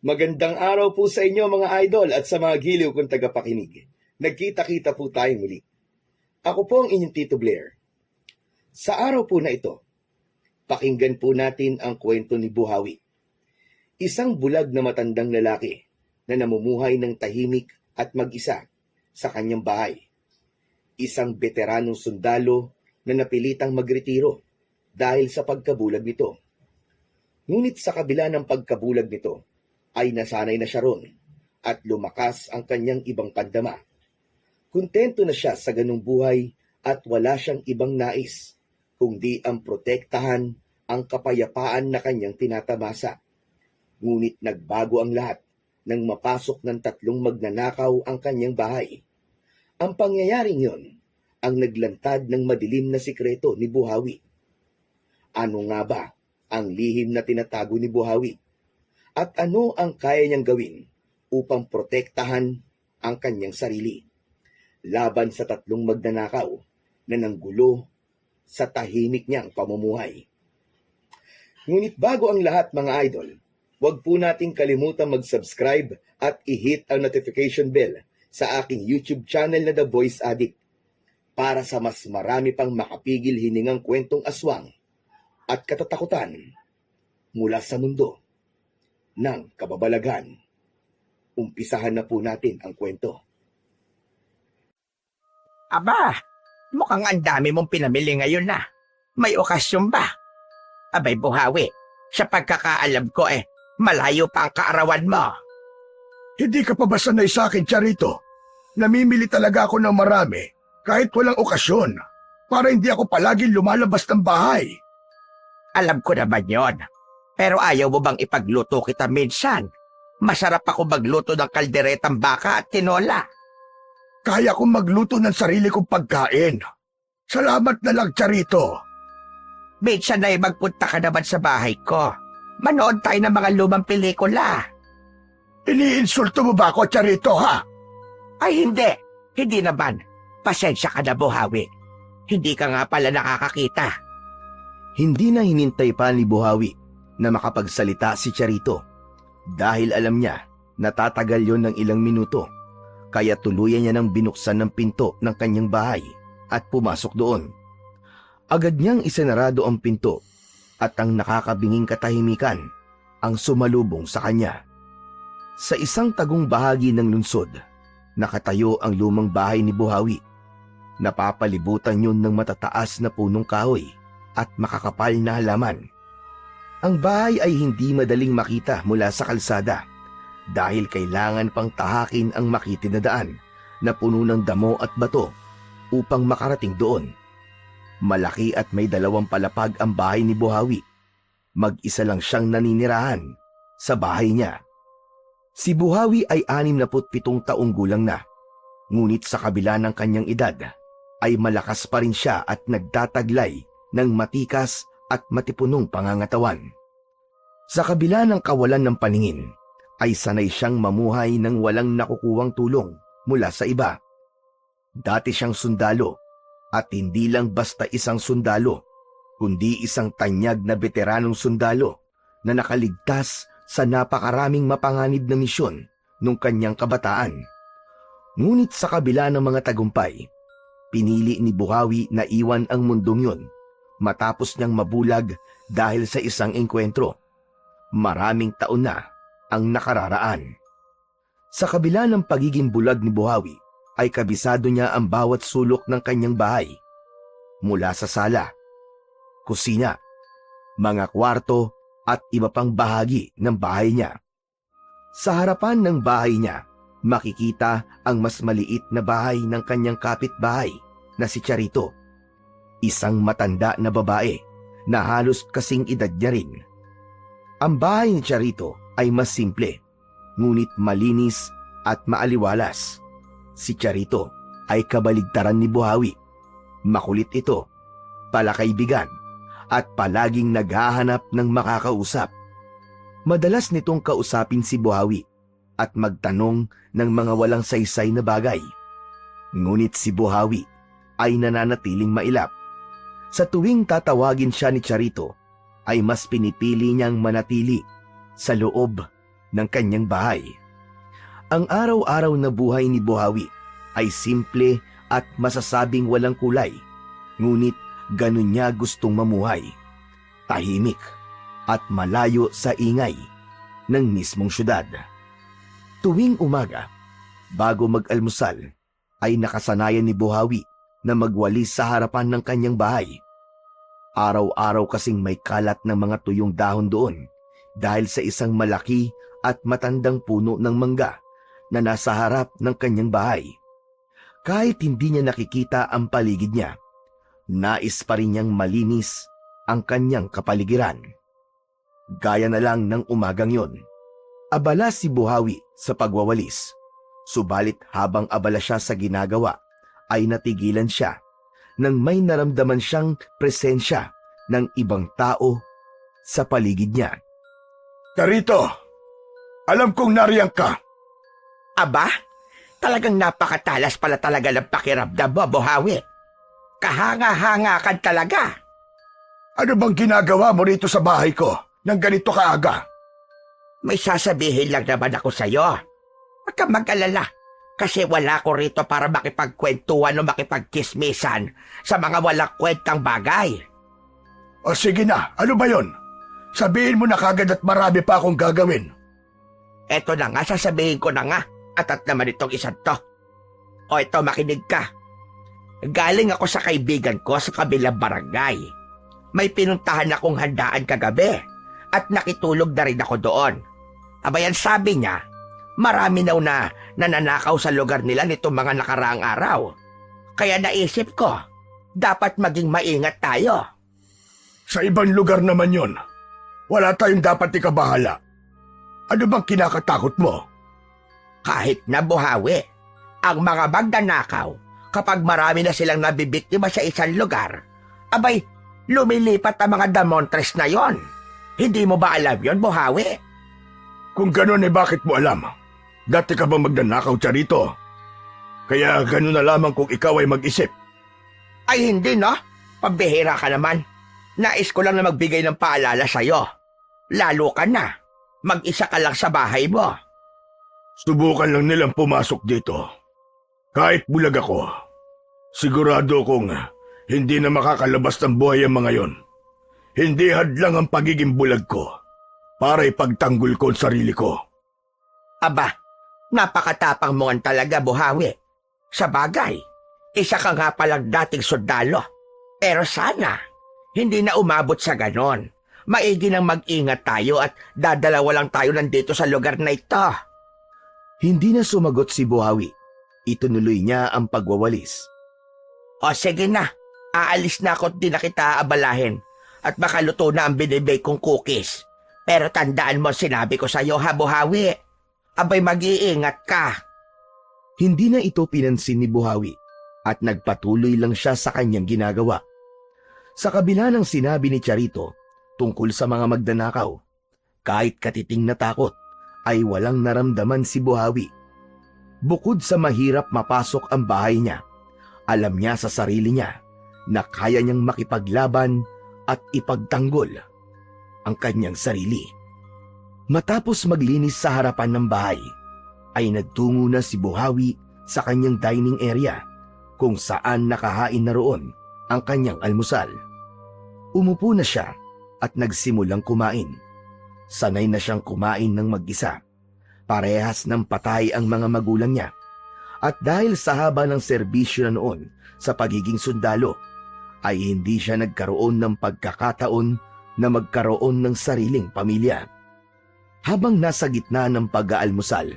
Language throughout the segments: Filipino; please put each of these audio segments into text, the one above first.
Magandang araw po sa inyo mga idol at sa mga giliw kong tagapakinig. Nagkita-kita po tayo muli. Ako po ang inyong Tito Blair. Sa araw po na ito, pakinggan po natin ang kwento ni Buhawi. Isang bulag na matandang lalaki na namumuhay ng tahimik at mag-isa sa kanyang bahay. Isang veteranong sundalo na napilitang magretiro dahil sa pagkabulag nito. Ngunit sa kabila ng pagkabulag nito, ay nasanay na siya ron at lumakas ang kanyang ibang pandama. Kontento na siya sa ganung buhay at wala siyang ibang nais, kundi ang protektahan ang kapayapaan na kanyang tinatamasa. Ngunit nagbago ang lahat nang mapasok ng 3 magnanakaw ang kanyang bahay. Ang pangyayaring yon ang naglantad ng madilim na sikreto ni Buhawi. Ano nga ba ang lihim na tinatago ni Buhawi? At ano ang kaya niyang gawin upang protektahan ang kanyang sarili laban sa 3 magnanakaw na nanggulo sa tahimik niyang pamumuhay? Ngunit bago ang lahat mga idol, huwag po nating kalimutan mag-subscribe at i-hit ang notification bell sa aking YouTube channel na The Voice Addict para sa mas marami pang makapigil hiningang kwentong aswang at katatakutan mula sa mundo ng kababalagan. Umpisahan na po natin ang kwento. Aba, mukhang ang dami mong pinamili ngayon na. May okasyon ba? Abay Buhawi, sa pagkakaalam ko malayo pa ang kaarawan mo. Hindi ka pa ba sanay sa akin, Charito? Namimili talaga ako ng marami kahit walang okasyon para hindi ako palaging lumalabas ng bahay. Alam ko naman yon. Pero ayaw mo bang ipagluto kita minsan? Masarap ako magluto ng kalderetang baka at tinola. Kaya kong magluto ng sarili kong pagkain. Salamat na lang, Charito. Minsan na magpunta ka naman sa bahay ko. Manood tayo ng mga lumang pelikula. Iniinsulto mo ba ako, Charito, ha? Ay hindi. Hindi naman. Pasensya ka na, Buhawi. Hindi ka nga pala nakakakita. Hindi na hinintay pa ni Buhawi na makapagsalita si Charito dahil alam niya na tatagal yon ng ilang minuto, kaya tuluyan niya nang binuksan ng pinto ng kanyang bahay at pumasok doon. Agad niyang isinarado ang pinto at ang nakakabinging katahimikan ang sumalubong sa kanya. Sa isang tagong bahagi ng lungsod, nakatayo ang lumang bahay ni Buhawi. Napapalibutan yun ng matataas na punong kahoy at makakapal na halaman. Ang bahay ay hindi madaling makita mula sa kalsada dahil kailangan pang tahakin ang makitid na daan na puno ng damo at bato upang makarating doon. Malaki at may 2 palapag ang bahay ni Buhawi. Mag-isa lang siyang naninirahan sa bahay niya. Si Buhawi ay 67 taong gulang na, ngunit sa kabila ng kanyang edad ay malakas pa rin siya at nagtataglay ng matikas at matipunong pangangatawan. Sa kabila ng kawalan ng paningin, ay sanay siyang mamuhay ng walang nakukuwang tulong mula sa iba. Dati siyang sundalo, at hindi lang basta isang sundalo, kundi isang tanyag na veteranong sundalo na nakaligtas sa napakaraming mapanganib na misyon nung kanyang kabataan. Ngunit sa kabila ng mga tagumpay, pinili ni Buhawi na iwan ang mundong yun matapos niyang mabulag dahil sa isang engkwentro. Maraming taon na ang nakararaan. Sa kabila ng pagiging bulag ni Buhawi, ay kabisado niya ang bawat sulok ng kanyang bahay. Mula sa sala, kusina, mga kwarto at iba pang bahagi ng bahay niya. Sa harapan ng bahay niya, makikita ang mas maliit na bahay ng kanyang kapitbahay na si Charito. Isang matanda na babae na halos kasing edad niya rin. Ang bahay ni Charito ay mas simple, ngunit malinis at maaliwalas. Si Charito ay kabaligtaran ni Buhawi. Makulit ito, palakaibigan, at palaging naghahanap ng makakausap. Madalas nitong kausapin si Buhawi at magtanong ng mga walang saysay na bagay. Ngunit si Buhawi ay nananatiling mailap. Sa tuwing tatawagin siya ni Charito, ay mas pinipili niyang manatili sa loob ng kanyang bahay. Ang araw-araw na buhay ni Buhawi ay simple at masasabing walang kulay, ngunit ganun niya gustong mamuhay. Tahimik at malayo sa ingay ng mismong syudad. Tuwing umaga, bago mag-almusal, ay nakasanayan ni Buhawi na magwalis sa harapan ng kanyang bahay. Araw-araw kasing may kalat ng mga tuyong dahon doon dahil sa isang malaki at matandang puno ng mangga na nasa harap ng kanyang bahay. Kahit hindi niya nakikita ang paligid niya, nais pa rin niyang malinis ang kanyang kapaligiran. Gaya na lang ng umagang yon. Abala si Buhawi sa pagwawalis, subalit habang abala siya sa ginagawa, ay natigilan siya nang may naramdaman siyang presensya ng ibang tao sa paligid niya. Charito, alam kong nariyan ka. Aba, talagang napakatalas pala talaga ng pakiramdam mo, Buhawi. Kahanga-hanga ka talaga. Ano bang ginagawa mo rito sa bahay ko nang ganito kaaga? May sasabihin lang naman ako sa'yo. Huwag kang mag-alala, kasi wala ko rito para makipagkwentuhan o makipagkismisan sa mga walang kwentang bagay. O sige na, ano ba yon? Sabihin mo na kagad at marami pa akong gagawin. Eto na nga, sasabihin ko na nga, at naman itong isang to. O ito, makinig ka. Galing ako sa kaibigan ko sa kabilang barangay. May pinuntahan akong handaan kagabi at nakitulog na rin ako doon. Abayan, sabi niya, marami na nananakaw sa lugar nila nitong mga nakaraang araw. Kaya naisip ko, dapat maging maingat tayo. Sa ibang lugar naman yon. Wala tayong dapat ikabahala. Ano bang kinakatakot mo? Kahit na, Buhawi, ang mga magnanakaw, kapag marami na silang nabibiktima sa isang lugar, abay, lumilipat ang mga damontres na yon. Hindi mo ba alam yon, Buhawi? Kung gano'n bakit mo alam? Dati ka ba magnanakaw, Charito? Kaya gano'n na lamang kung ikaw ay mag-isip. Ay hindi, no? Pambihira ka naman. Nais ko lang na magbigay ng paalala sa'yo. Lalo ka na. Mag-isa ka lang sa bahay mo. Subukan lang nilang pumasok dito. Kahit bulag ako, sigurado kong hindi na makakalabas ng buhay ang mga yon. Hindi hadlang ang pagiging bulag ko para ipagtanggol ko ang sarili ko. Aba, napakatapang mo nga talaga, Buhawi. Sa bagay, isa ka nga palang dating sundalo. Pero sana, hindi na umabot sa ganon. Maigi nang mag-ingat tayo at dadalawa lang tayo nandito sa lugar na ito. Hindi na sumagot si Buhawi. Itunuloy niya ang pagwawalis. O sige na, aalis na ako at di na kita aabalahin. At baka luto na ang binibake kong cookies. Pero tandaan mo sinabi ko sa'yo, ha, Buhawi. Abay, mag-iingat ka. Hindi na ito pinansin ni Buhawi at nagpatuloy lang siya sa kanyang ginagawa. Sa kabila ng sinabi ni Charito tungkol sa mga magnanakaw, kahit katiting na takot, ay walang naramdaman si Buhawi. Bukod sa mahirap mapasok ang bahay niya, alam niya sa sarili niya na kaya niyang makipaglaban at ipagtanggol ang kanyang sarili. Matapos maglinis sa harapan ng bahay, ay nagtungo na si Buhawi sa kanyang dining area kung saan nakahain na roon ang kanyang almusal. Umupo na siya at nagsimulang kumain. Sanay na siyang kumain ng mag-isa. Parehas ng patay ang mga magulang niya. At dahil sa haba ng serbisyo na noon sa pagiging sundalo, ay hindi siya nagkaroon ng pagkakataon na magkaroon ng sariling pamilya. Habang nasa gitna ng pag-aalmusal,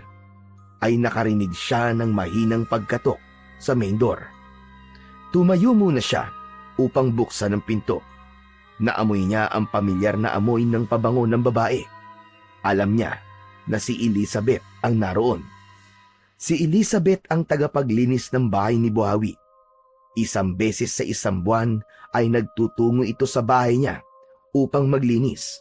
ay nakarinig siya ng mahinang pagkatok sa main door. Tumayo muna siya upang buksan ang pinto. Naamoy niya ang pamilyar na amoy ng pabango ng babae. Alam niya na si Elizabeth ang naroon. Si Elizabeth ang tagapaglinis ng bahay ni Buhawi. Isang beses sa isang buwan ay nagtutungo ito sa bahay niya upang maglinis.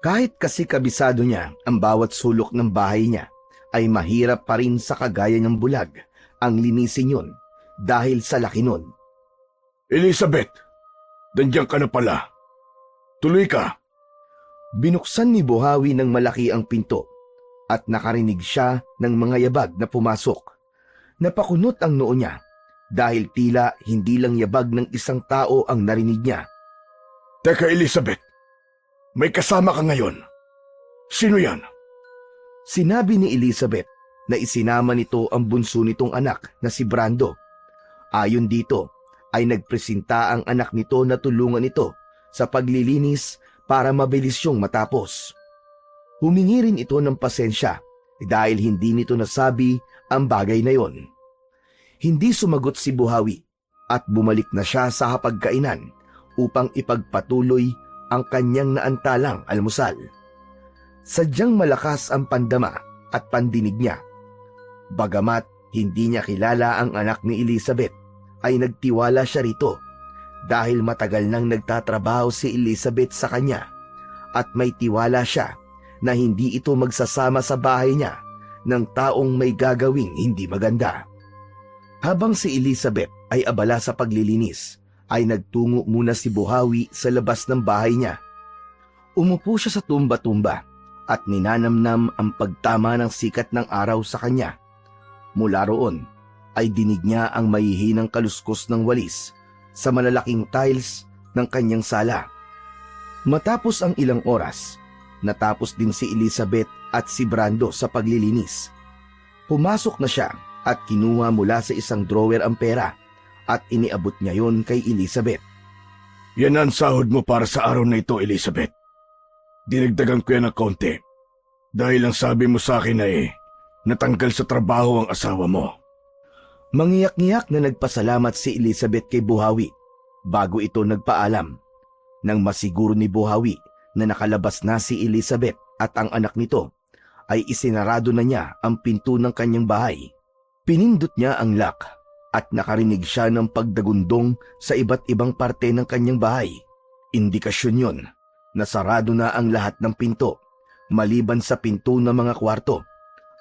Kahit kasi kabisado niya ang bawat sulok ng bahay niya, ay mahirap pa rin sa kagaya ng bulag ang linisin yun dahil sa laki nun. Elizabeth, nandiyan ka na pala. Tuloy ka. Binuksan ni Buhawi ng malaki ang pinto at nakarinig siya ng mga yabag na pumasok. Napakunot ang noo niya dahil tila hindi lang yabag ng isang tao ang narinig niya. Teka, Elizabeth. May kasama ka ngayon. Sino yan? Sinabi ni Elizabeth na isinama nito ang bunso nitong anak na si Brando. Ayon dito ay nagpresenta ang anak nito na tulungan ito sa paglilinis para mabilis siyang matapos. Humingi rin ito ng pasensya dahil hindi nito nasabi ang bagay na yon. Hindi sumagot si Buhawi at bumalik na siya sa hapagkainan upang ipagpatuloy ang kanyang naantalang almusal. Sadyang malakas ang pandama at pandinig niya. Bagamat hindi niya kilala ang anak ni Elizabeth, ay nagtiwala siya rito dahil matagal nang nagtatrabaho si Elizabeth sa kanya at may tiwala siya na hindi ito magsasama sa bahay niya ng taong may gagawing hindi maganda. Habang si Elizabeth ay abala sa paglilinis, ay nagtungo muna si Buhawi sa labas ng bahay niya. Umupo siya sa tumba-tumba at ninanamnam ang pagtama ng sikat ng araw sa kanya. Mula roon ay dinig niya ang mahihinang kaluskos ng walis sa malalaking tiles ng kanyang sala. Matapos ang ilang oras, natapos din si Elizabeth at si Brando sa paglilinis. Pumasok na siya at kinuha mula sa isang drawer ang pera at iniabot niya yon kay Elizabeth. Yan ang sahod mo para sa araw na ito, Elizabeth. Dinagdagan ko yan ng konti. Dahil ang sabi mo sa akin ay natanggal sa trabaho ang asawa mo. Mangiyak-ngiyak na nagpasalamat si Elizabeth kay Buhawi bago ito nagpaalam. Nang masiguro ni Buhawi na nakalabas na si Elizabeth at ang anak nito, ay isinarado na niya ang pinto ng kanyang bahay. Pinindot niya ang lock at nakarinig siya ng pagdagundong sa iba't ibang parte ng kanyang bahay. Indikasyon yon na sarado na ang lahat ng pinto, maliban sa pinto ng mga kwarto,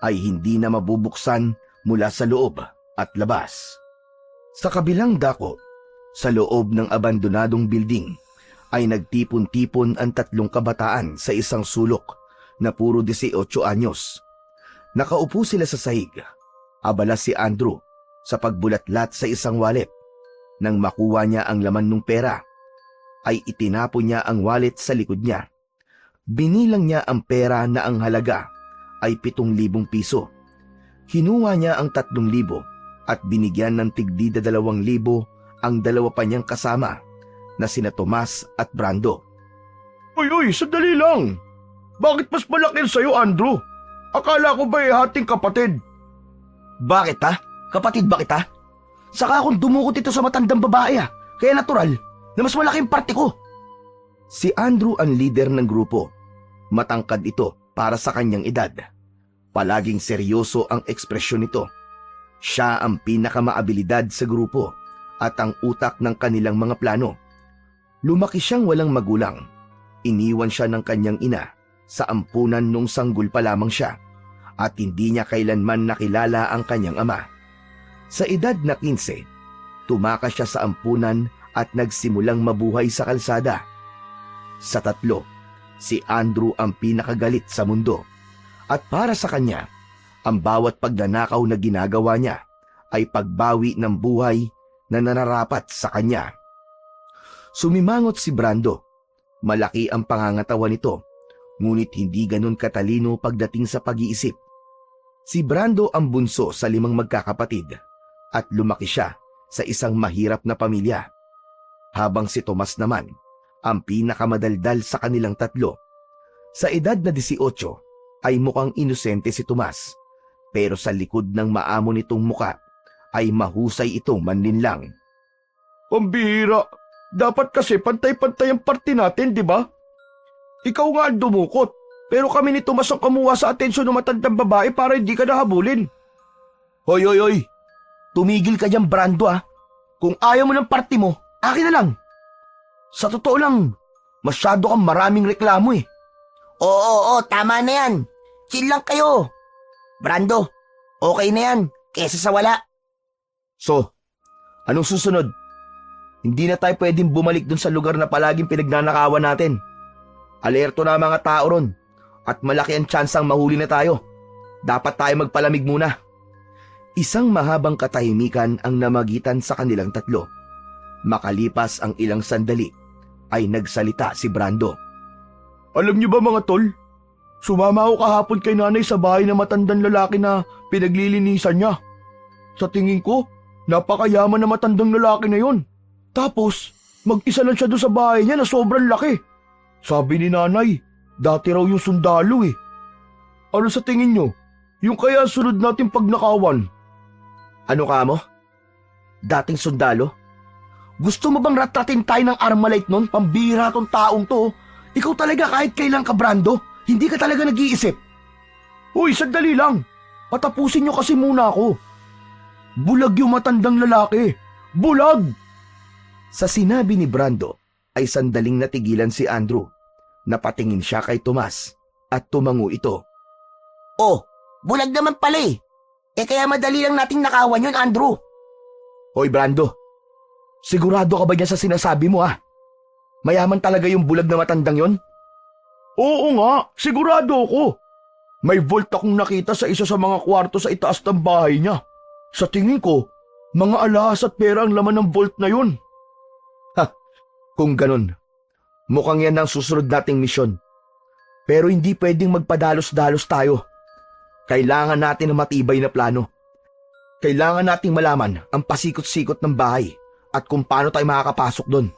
ay hindi na mabubuksan mula sa loob at labas. Sa kabilang dako, sa loob ng abandonadong building, ay nagtipon-tipon ang 3 kabataan sa isang sulok na puro 18 anyos. Nakaupo sila sa sahig. Abala si Andrew sa pagbulatlat sa isang wallet. Nang makuha niya ang laman ng pera, ay itinapon niya ang wallet sa likod niya. Binilang niya ang pera na ang halaga ay 7,000 piso. Kinuha niya ang 3,000 at binigyan ng tigdi 2,000 ang dalawa pa niyang kasama na sina Tomas at Brando. Uy, sandali lang. Bakit mas malaki sa'yo, Andrew? Akala ko ba hating kapatid? Bakit ha? Kapatid ba kita? Saka akong dumukot ito sa matandang babae kaya natural na mas malaki ang parte ko. Si Andrew ang leader ng grupo. Matangkad ito para sa kanyang edad. Palaging seryoso ang ekspresyon nito. Siya ang pinakamaabilidad sa grupo at ang utak ng kanilang mga plano. Lumaki siyang walang magulang. Iniwan siya ng kanyang ina sa ampunan nung sanggol pa lamang siya at hindi niya kailanman nakilala ang kanyang ama. Sa edad na 15, tumakas siya sa ampunan at nagsimulang mabuhay sa kalsada. Sa 3, si Andrew ang pinakagalit sa mundo at para sa kanya, ang bawat pagnanakaw na ginagawa niya ay pagbawi ng buhay na nararapat sa kanya. Sumimangot si Brando. Malaki ang pangangatawan nito, ngunit hindi ganun katalino pagdating sa pag-iisip. Si Brando ang bunso sa 5 magkakapatid at lumaki siya sa isang mahirap na pamilya. Habang si Tomas naman, ang pinakamadaldal sa kanilang 3. Sa edad na 18, ay mukhang inosente si Tomas, pero sa likod ng maamo nitong muka, ay mahusay itong manlinlang. Pambihira. Dapat kasi pantay-pantay ang parte natin, di ba? Ikaw nga ang dumukot, pero kami ni Tomas ang kamuha sa atensyon ng matandang babae para hindi ka nahabulin. Hoy! Tumigil ka dyan, Brando Kung ayaw mo ng parte mo, akin na lang. Sa totoo lang, masyado kang maraming reklamo Oo, tama na yan. Chill lang kayo. Brando, okay na yan, kesa sa wala. So, anong susunod? Hindi na tayo pwedeng bumalik dun sa lugar na palaging pinagnanakawan natin. Alerto na ang mga tao ron at malaki ang tsansang mahuli na tayo. Dapat tayo magpalamig muna. Isang mahabang katahimikan ang namagitan sa kanilang tatlo. Makalipas ang ilang sandali, ay nagsalita si Brando. Alam niyo ba mga tol? Sumama ako kahapon kay nanay sa bahay ng matandang lalaki na pinaglilinisan niya. Sa tingin ko, napakayaman na matandang lalaki na yon. Tapos, mag-isa lang siya doon sa bahay niya na sobrang laki. Sabi ni nanay, dati raw yung sundalo eh. Ano sa tingin niyo? Yung kaya sunod natin pagnakawan? Ano ka mo? Dating sundalo? Gusto mo bang ratratin tayo ng Armalite nun? Pambira tong taong to. Ikaw talaga kahit kailan ka, Brando. Hindi ka talaga nag-iisip. Uy, sandali lang. Patapusin niyo kasi muna ako. Bulag yung matandang lalaki. Bulag! Sa sinabi ni Brando, ay sandaling natigilan si Andrew. Napatingin siya kay Tomas at tumango ito. Oh, bulag naman pala eh. Kaya madali lang nating nakawan yun, Andrew. Hoy Brando, sigurado ka ba niya sa sinasabi mo Mayaman talaga yung bulag na matandang yon? Oo nga, sigurado ako. May vault akong nakita sa isa sa mga kwarto sa itaas ng bahay niya. Sa tingin ko, mga alahas at pera ang laman ng vault na yun. Kung ganun, mukhang yan ang susunod nating misyon. Pero hindi pwedeng magpadalos-dalos tayo. Kailangan natin ng matibay na plano. Kailangan nating malaman ang pasikot-sikot ng bahay at kung paano tayo makakapasok doon.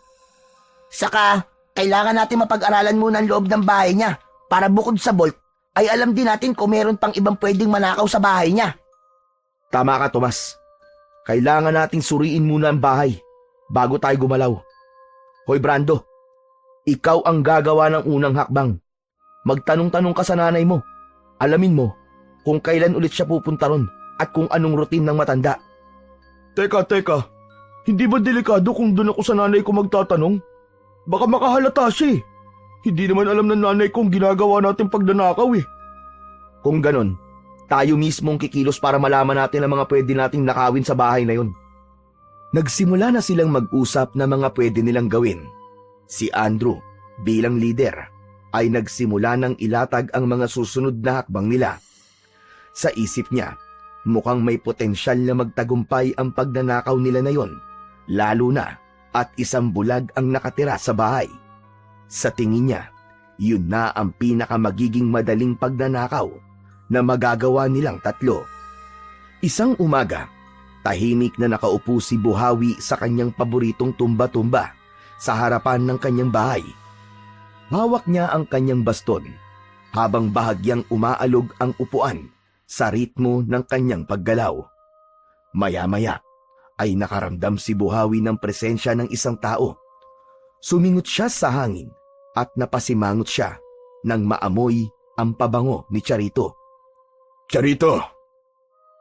Saka, kailangan natin mapag-aralan muna ang loob ng bahay niya para bukod sa vault, ay alam din natin kung meron pang ibang pwedeng manakaw sa bahay niya. Tama ka, Tomas. Kailangan nating suriin muna ang bahay bago tayo gumalaw. Hoy Brando, ikaw ang gagawa ng unang hakbang. Magtanong-tanong ka sa nanay mo. Alamin mo kung kailan ulit siya pupunta ron at kung anong routine ng matanda. Teka. Hindi ba delikado kung doon ako sa nanay ko magtatanong? Baka makahalata siya eh. Hindi naman alam ng nanay ko ang ginagawa natin pagnanakaw eh. Kung ganon, tayo mismong kikilos para malaman natin ang mga pwede nating nakawin sa bahay na yun. Nagsimula na silang mag-usap na mga pwede nilang gawin. Si Andrew, bilang leader, ay nagsimula ng ilatag ang mga susunod na hakbang nila. Sa isip niya, mukhang may potensyal na magtagumpay ang pagnanakaw nila na yon, lalo na at isang bulag ang nakatira sa bahay. Sa tingin niya, yun na ang pinakamagiging madaling pagnanakaw na magagawa nilang tatlo. Isang umaga, tahimik na nakaupo si Buhawi sa kanyang paboritong tumba-tumba sa harapan ng kanyang bahay. Hawak niya ang kanyang baston habang bahagyang umaalog ang upuan sa ritmo ng kanyang paggalaw. Maya-maya ay nakaramdam si Buhawi ng presensya ng isang tao. Sumingot siya sa hangin at napasimangot siya nang maamoy ang pabango ni Charito. Charito,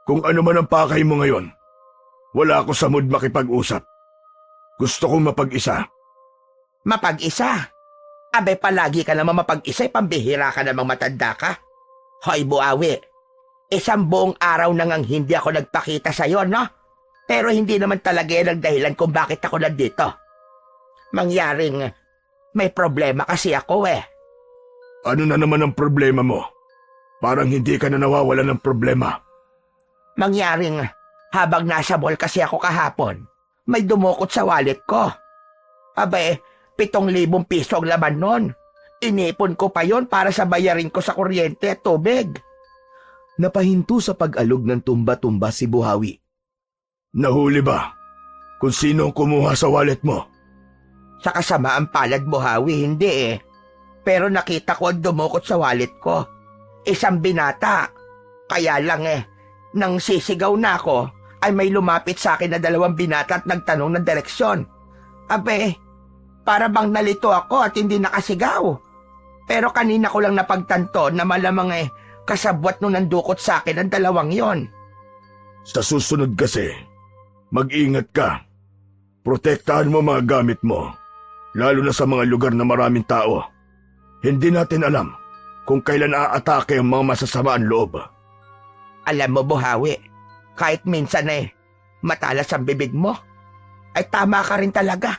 kung ano man ang pakay mo ngayon, wala ako sa mood makipag-usap. Gusto kong mapag-isa. Mapag-isa? Abe, palagi ka naman mapag-isa, pambihira ka namang matanda ka. Hoy, Buawi, isang buong araw nang hindi ako nagpakita sa'yo, no? Pero hindi naman talaga yan ang dahilan kung bakit ako nandito. Mangyaring may problema kasi ako eh. Ano na naman ang problema mo? Parang hindi ka na nawawala ng problema. Mangyaring habang nasa mall kasi ako kahapon, may dumukot sa wallet ko. Abe, 7,000 piso ang laman nun. Inipon ko pa yon para sa bayarin ko sa kuryente at tubig. Napahinto sa pag-alog ng tumba-tumba si Buhawi. Nahuli ba kung sino ang kumuha sa wallet mo? Sa kasamaan palad, Buhawi, hindi eh. Pero nakita ko ang dumukot sa wallet ko. Isang binata. Kaya lang nang sisigaw na ako, ay may lumapit sa akin na 2 binata at nagtanong ng direksyon. Abe, para bang nalito ako at hindi nakasigaw. Pero kanina ko lang napagtanto na malamang kasabwat nung nandukot sa akin ang 2 yon. Sa susunod kasi, mag-ingat ka. Protektahan mo mga gamit mo, lalo na sa mga lugar na maraming tao. Hindi natin alam kung kailan aatake ang mga masasamaan loob. Alam mo, Buhawi, kahit minsan matalas ang bibig mo, ay tama ka rin talaga.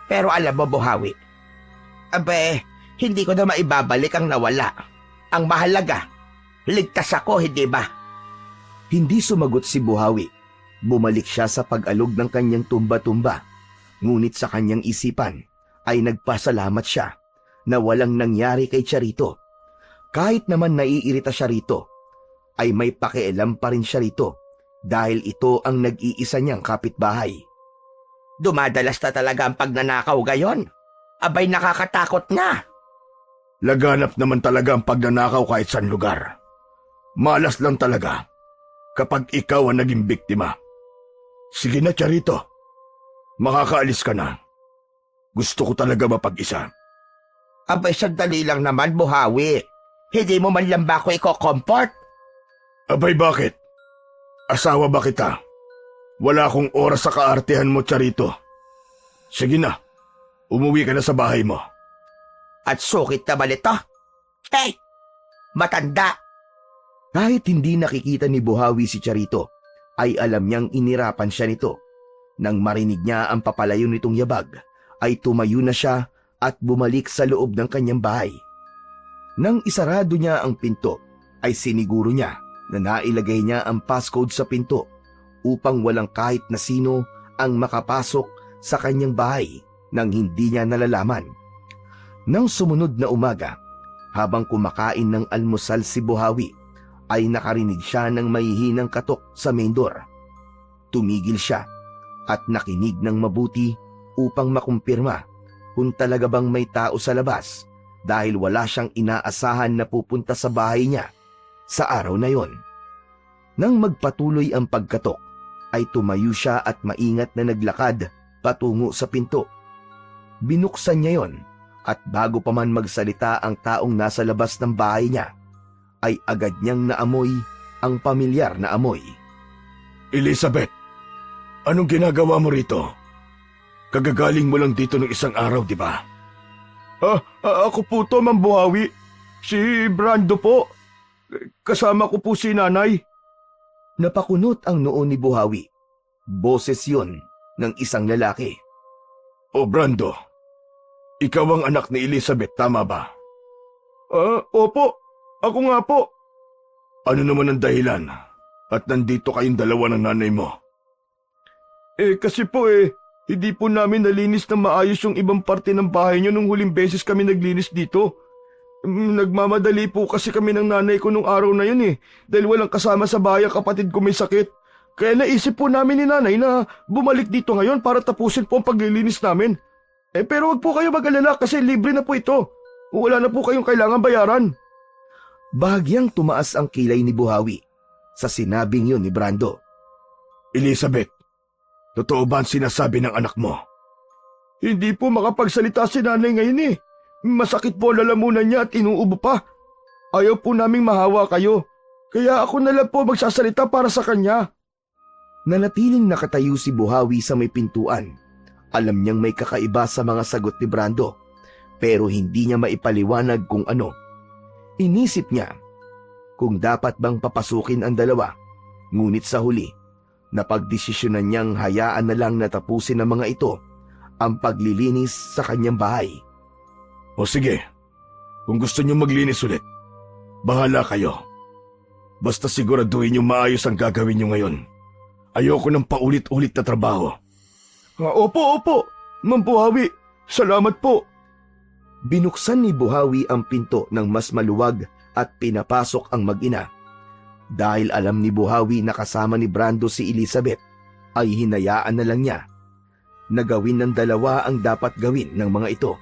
Pero alam mo, Buhawi, abe, hindi ko na maibabalik ang nawala. Ang mahalaga, Ligtas ako, hindi ba? Hindi sumagot si Buhawi. Bumalik siya sa pag-alog ng kanyang tumba-tumba. Ngunit sa kanyang isipan ay nagpasalamat siya na walang nangyari kay Charito. Kahit naman naiirita siya rito, ay may pakialam pa rin siya rito dahil ito ang nag-iisa niyang kapitbahay. Dumadalas na talaga ang pagnanakaw gayon. Abay, nakakatakot na. Laganap naman talaga ang pagnanakaw kahit saan lugar. Malas lang talaga kapag ikaw ang naging biktima. Sige na, Charito. Makakaalis ka na. Gusto ko talaga mapag-isa. Abay, sandali lang naman, Buhawi. Hindi mo man lang ba ako i-comfort? Abay, bakit? Asawa ba kita? Wala akong oras sa kaartehan mo, Charito. Sige na, umuwi ka na sa bahay mo. At sukit naman ito. Hey! Matanda! Kahit hindi nakikita ni Buhawi si Charito, ay alam niyang inirapan siya nito. Nang marinig niya ang papalayo nitong yabag, ay tumayo na siya at bumalik sa loob ng kanyang bahay. Nang isarado niya ang pinto, ay siniguro niya na nailagay niya ang passcode sa pinto upang walang kahit na sino ang makapasok sa kanyang bahay nang hindi niya nalalaman. Nang sumunod na umaga, habang kumakain ng almusal si Buhawi, ay nakarinig siya ng mahihinang katok sa main door. Tumigil siya at nakinig ng mabuti upang makumpirma kung talaga bang may tao sa labas dahil wala siyang inaasahan na pupunta sa bahay niya sa araw na yon. Nang magpatuloy ang pagkatok, ay tumayo siya at maingat na naglakad patungo sa pinto. Binuksan niya yon at bago pa man magsalita ang taong nasa labas ng bahay niya, ay agad niyang naamoy ang pamilyar na amoy. Elizabeth, anong ginagawa mo rito? Kagagaling mo lang dito ng isang araw, di ba? Ako po to, Ma'am Buhawi. Si Brando po. Kasama ko po si nanay. Napakunot ang noo ni Buhawi. Boses yun ng isang lalaki. O Brando, ikaw ang anak ni Elizabeth, tama ba? Opo. Ako nga po. Ano naman ang dahilan at nandito kayong dalawa ng nanay mo? Kasi po hindi po namin nalinis na maayos yung ibang parte ng bahay niyo nung huling beses kami naglinis dito. Nagmamadali po kasi kami ng nanay ko nung araw na yun dahil walang kasama sa bahay ang kapatid ko may sakit. Kaya naisip po namin ni nanay na bumalik dito ngayon para tapusin po ang paglilinis namin. Pero wag po kayo mag-alala kasi libre na po ito. Wala na po kayong kailangan bayaran. Bahagyang tumaas ang kilay ni Buhawi sa sinabing yun ni Brando. Elizabeth, totoo ba ang sinasabi ng anak mo? Hindi po makapagsalita si nanay ngayon Masakit po ang lalamunan niya at inuubo pa. Ayaw po naming mahawa kayo. Kaya ako na lang po magsasalita para sa kanya. Nanatiling nakatayo si Buhawi sa may pintuan. Alam niyang may kakaiba sa mga sagot ni Brando, pero hindi niya maipaliwanag kung ano. Inisip niya kung dapat bang papasukin ang dalawa, ngunit sa huli, napagdesisyonan niyang hayaan na lang natapusin ng mga ito ang paglilinis sa kanyang bahay. O sige, kung gusto niyo maglinis ulit, bahala kayo. Basta siguraduhin niyo maayos ang gagawin niyo ngayon. Ayoko ng paulit-ulit na trabaho. Opo, Ma'am Buhawi. Salamat po. Binuksan ni Buhawi ang pinto ng mas maluwag at pinapasok ang mag-ina. Dahil alam ni Buhawi na kasama ni Brando si Elizabeth, ay hinayaan na lang niya na gawin ng dalawa ang dapat gawin ng mga ito.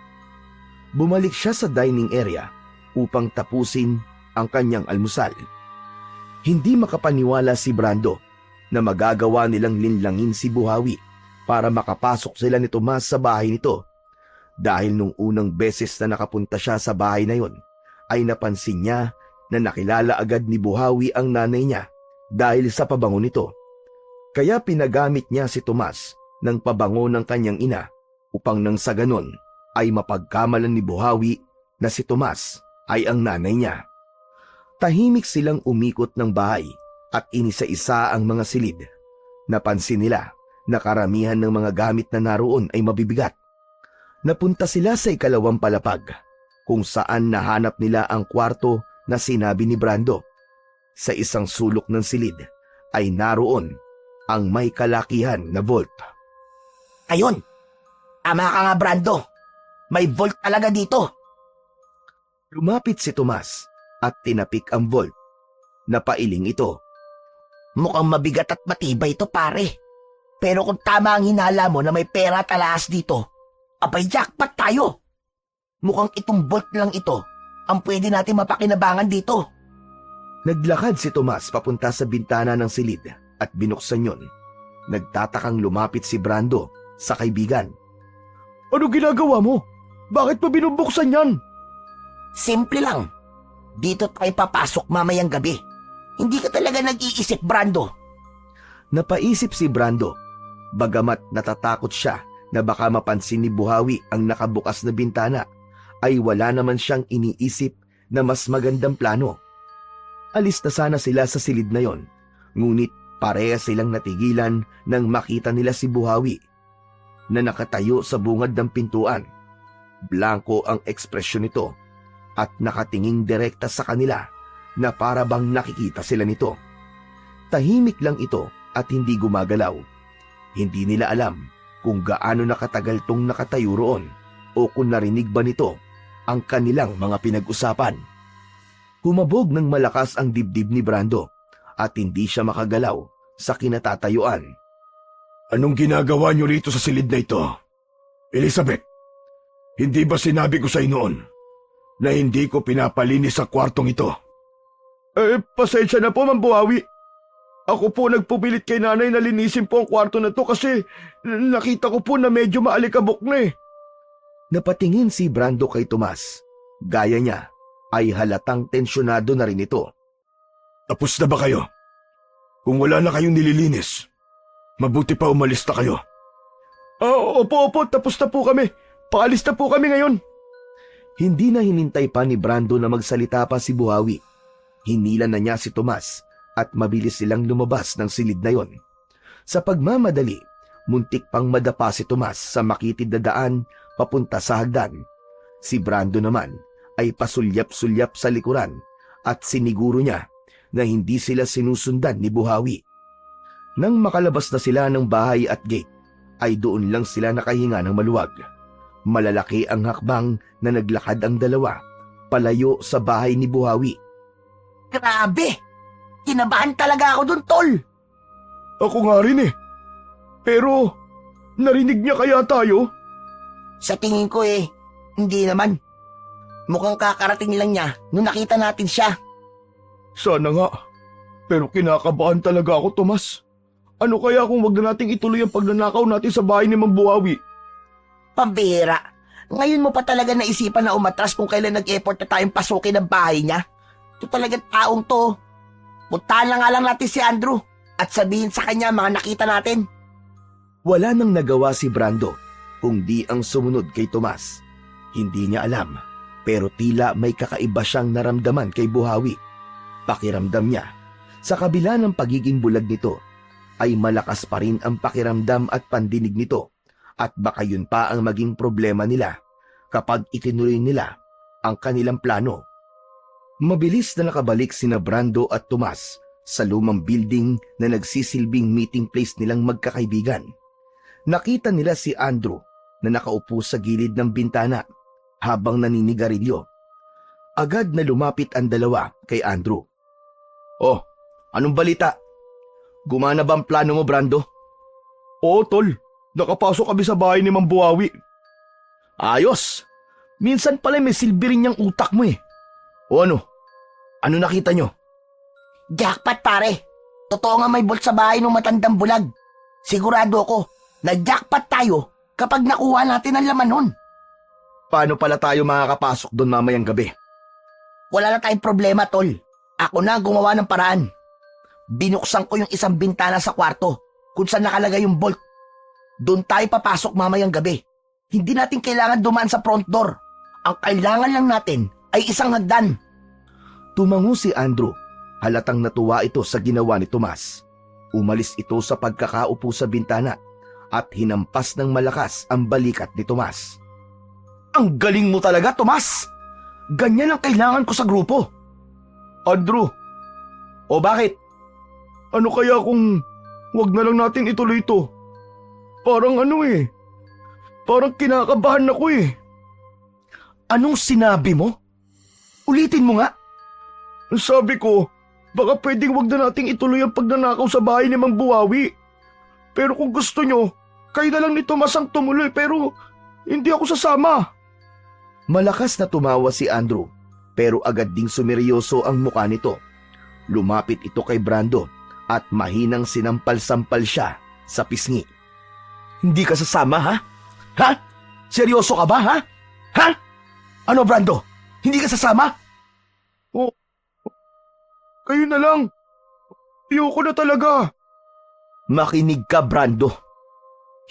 Bumalik siya sa dining area upang tapusin ang kanyang almusal. Hindi makapaniwala si Brando na magagawa nilang linlangin si Buhawi para makapasok sila ni Tomas sa bahay nito. Dahil nung unang beses na nakapunta siya sa bahay na yon, ay napansin niya na nakilala agad ni Buhawi ang nanay niya dahil sa pabango nito. Kaya pinagamit niya si Tomas ng pabango ng kanyang ina upang nang sa ganon ay mapagkamalan ni Buhawi na si Tomas ay ang nanay niya. Tahimik silang umikot ng bahay at inisa-isa ang mga silid. Napansin nila na karamihan ng mga gamit na naroon ay mabibigat. Napunta sila sa ikalawang palapag kung saan nahanap nila ang kwarto na sinabi ni Brando Sa isang sulok ng silid ay naroon ang may kalakihan na vault. Ayun! Tama ka nga, Brando. May vault talaga dito. Lumapit si Tomas at tinapik ang vault. Napailing ito. Mukhang mabigat at matibay ito, pare. Pero kung tama ang hinala mo na may pera at alahas dito, abay jackpot tayo. Mukhang itong vault lang ito ang pwede natin mapakinabangan dito. Naglakad si Tomas papunta sa bintana ng silid at binuksan yon. Nagtatakang lumapit si Brando sa kaibigan. Ano ginagawa mo? Bakit mo binubuksan yan? Simple lang. Dito tayo papasok mamayang gabi. Hindi ka talaga nag-iisip, Brando. Napaisip si Brando, bagamat natatakot siya na baka mapansin ni Buhawi ang nakabukas na bintana, ay wala naman siyang iniisip na mas magandang plano. Alis na sana sila sa silid na yon, ngunit pareha silang natigilan nang makita nila si Buhawi na nakatayo sa bungad ng pintuan. Blanko ang ekspresyon nito at nakatinging direkta sa kanila na para bang nakikita sila nito. Tahimik lang ito at hindi gumagalaw. Hindi nila alam kung gaano nakatagal tong nakatayo roon o kung narinig ba nito ang kanilang mga pinag-usapan. Humabog ng malakas ang dibdib ni Brando at hindi siya makagalaw sa kinatatayuan. Anong ginagawa niyo rito sa silid na ito? Elizabeth, hindi ba sinabi ko sa inyo noon na hindi ko pinapalinis sa kwartong ito? Pasensya na po, Mang Buhawi. Ako po nagpupilit kay nanay na linisin po ang kwarto na to kasi nakita ko po na medyo maalikabok na eh. Napatingin si Brando kay Tomas. Gaya niya ay halatang tensyonado na rin ito. Tapos na ba kayo? Kung wala na kayong nililinis, mabuti pa umalis na kayo. Opo, tapos na po kami. Paalis na po kami ngayon. Hindi na hinintay pa ni Brando na magsalita pa si Buhawi. Hinila na niya si Tomas at mabilis silang lumabas ng silid na yon. Sa pagmamadali, muntik pang madapa si Tomas sa makitid na daan papunta sa hagdan. Si Brando naman ay pasulyap-sulyap sa likuran at siniguro niya na hindi sila sinusundan ni Buhawi. Nang makalabas na sila ng bahay at gate, ay doon lang sila nakahinga ng maluwag. Malalaki ang hakbang na naglakad ang dalawa, palayo sa bahay ni Buhawi. Grabe! Kinabahan talaga ako dun, tol! Ako nga rin eh. Pero, narinig niya kaya tayo? Sa tingin ko hindi naman. Mukhang kakarating lang niya nung nakita natin siya. Sana nga. Pero kinakabahan talaga ako, Tomas. Ano kaya kung wag na nating ituloy ang pagnanakaw natin sa bahay ni Mang Buhawi? Pambihira. Ngayon mo pa talaga naisipan na umatras kung kailan nag-effort na tayong pasukin ang bahay niya? Ito talagang taong to. Puntahan na nga lang natin si Andrew at sabihin sa kanya mga nakita natin. Wala nang nagawa si Brando kung di ang sumunod kay Tomas. Hindi niya alam, pero tila may kakaiba siyang naramdaman kay Buhawi. Pakiramdam niya, sa kabila ng pagiging bulag nito, ay malakas pa rin ang pakiramdam at pandinig nito at baka yun pa ang maging problema nila kapag itinuloy nila ang kanilang plano. Mabilis na nakabalik sina Brando at Tomas sa lumang building na nagsisilbing meeting place nilang magkakaibigan. Nakita nila si Andrew na nakaupo sa gilid ng bintana habang naninigarilyo. Agad na lumapit ang dalawa kay Andrew. Oh, anong balita? Gumana ba ang plano mo, Brando? Oo, tol. Nakapasok kami sa bahay ni Mang Buhawi. Ayos! Minsan pala may silbi rin niyang utak mo eh. O ano? Ano nakita nyo? Jackpot, pare. Totoo nga may bolt sa bahay ng matandang bulag. Sigurado ako na jackpot tayo kapag nakuha natin ang laman nun. Paano pala tayo makakapasok doon mamayang gabi? Wala na tayong problema, tol. Ako na ang gumawa ng paraan. Binuksan ko yung isang bintana sa kwarto kung saan nakalagay yung bolt. Doon tayo papasok mamayang gabi. Hindi natin kailangan dumaan sa front door. Ang kailangan lang natin ay isang hagdan. Tumango si Andrew. Halatang natuwa ito sa ginawa ni Tomas. Umalis ito sa pagkakaupo sa bintana at hinampas ng malakas ang balikat ni Tomas. Ang galing mo talaga, Tomas! Ganyan ang kailangan ko sa grupo. Andrew, O bakit? Ano kaya kung wag na lang natin ituloy ito? Parang parang kinakabahan ako eh. Anong sinabi mo? Ulitin mo nga. Sabi ko, baka pwedeng wag na nating ituloy ang pagnanakaw sa bahay ni Mang Buhawi. Pero kung gusto nyo, kayo na lang ni Tomas ang tumuloy pero hindi ako sasama. Malakas na tumawa si Andrew pero agad ding sumeryoso ang mukha nito. Lumapit ito kay Brando at mahinang sinampal-sampal siya sa pisngi. Hindi ka sasama, ha? Ha? Seryoso ka ba, ha? Ha? Ano, Brando? Hindi ka sasama? Oh, kayo na lang. Ayoko na talaga. Makinig ka, Brando.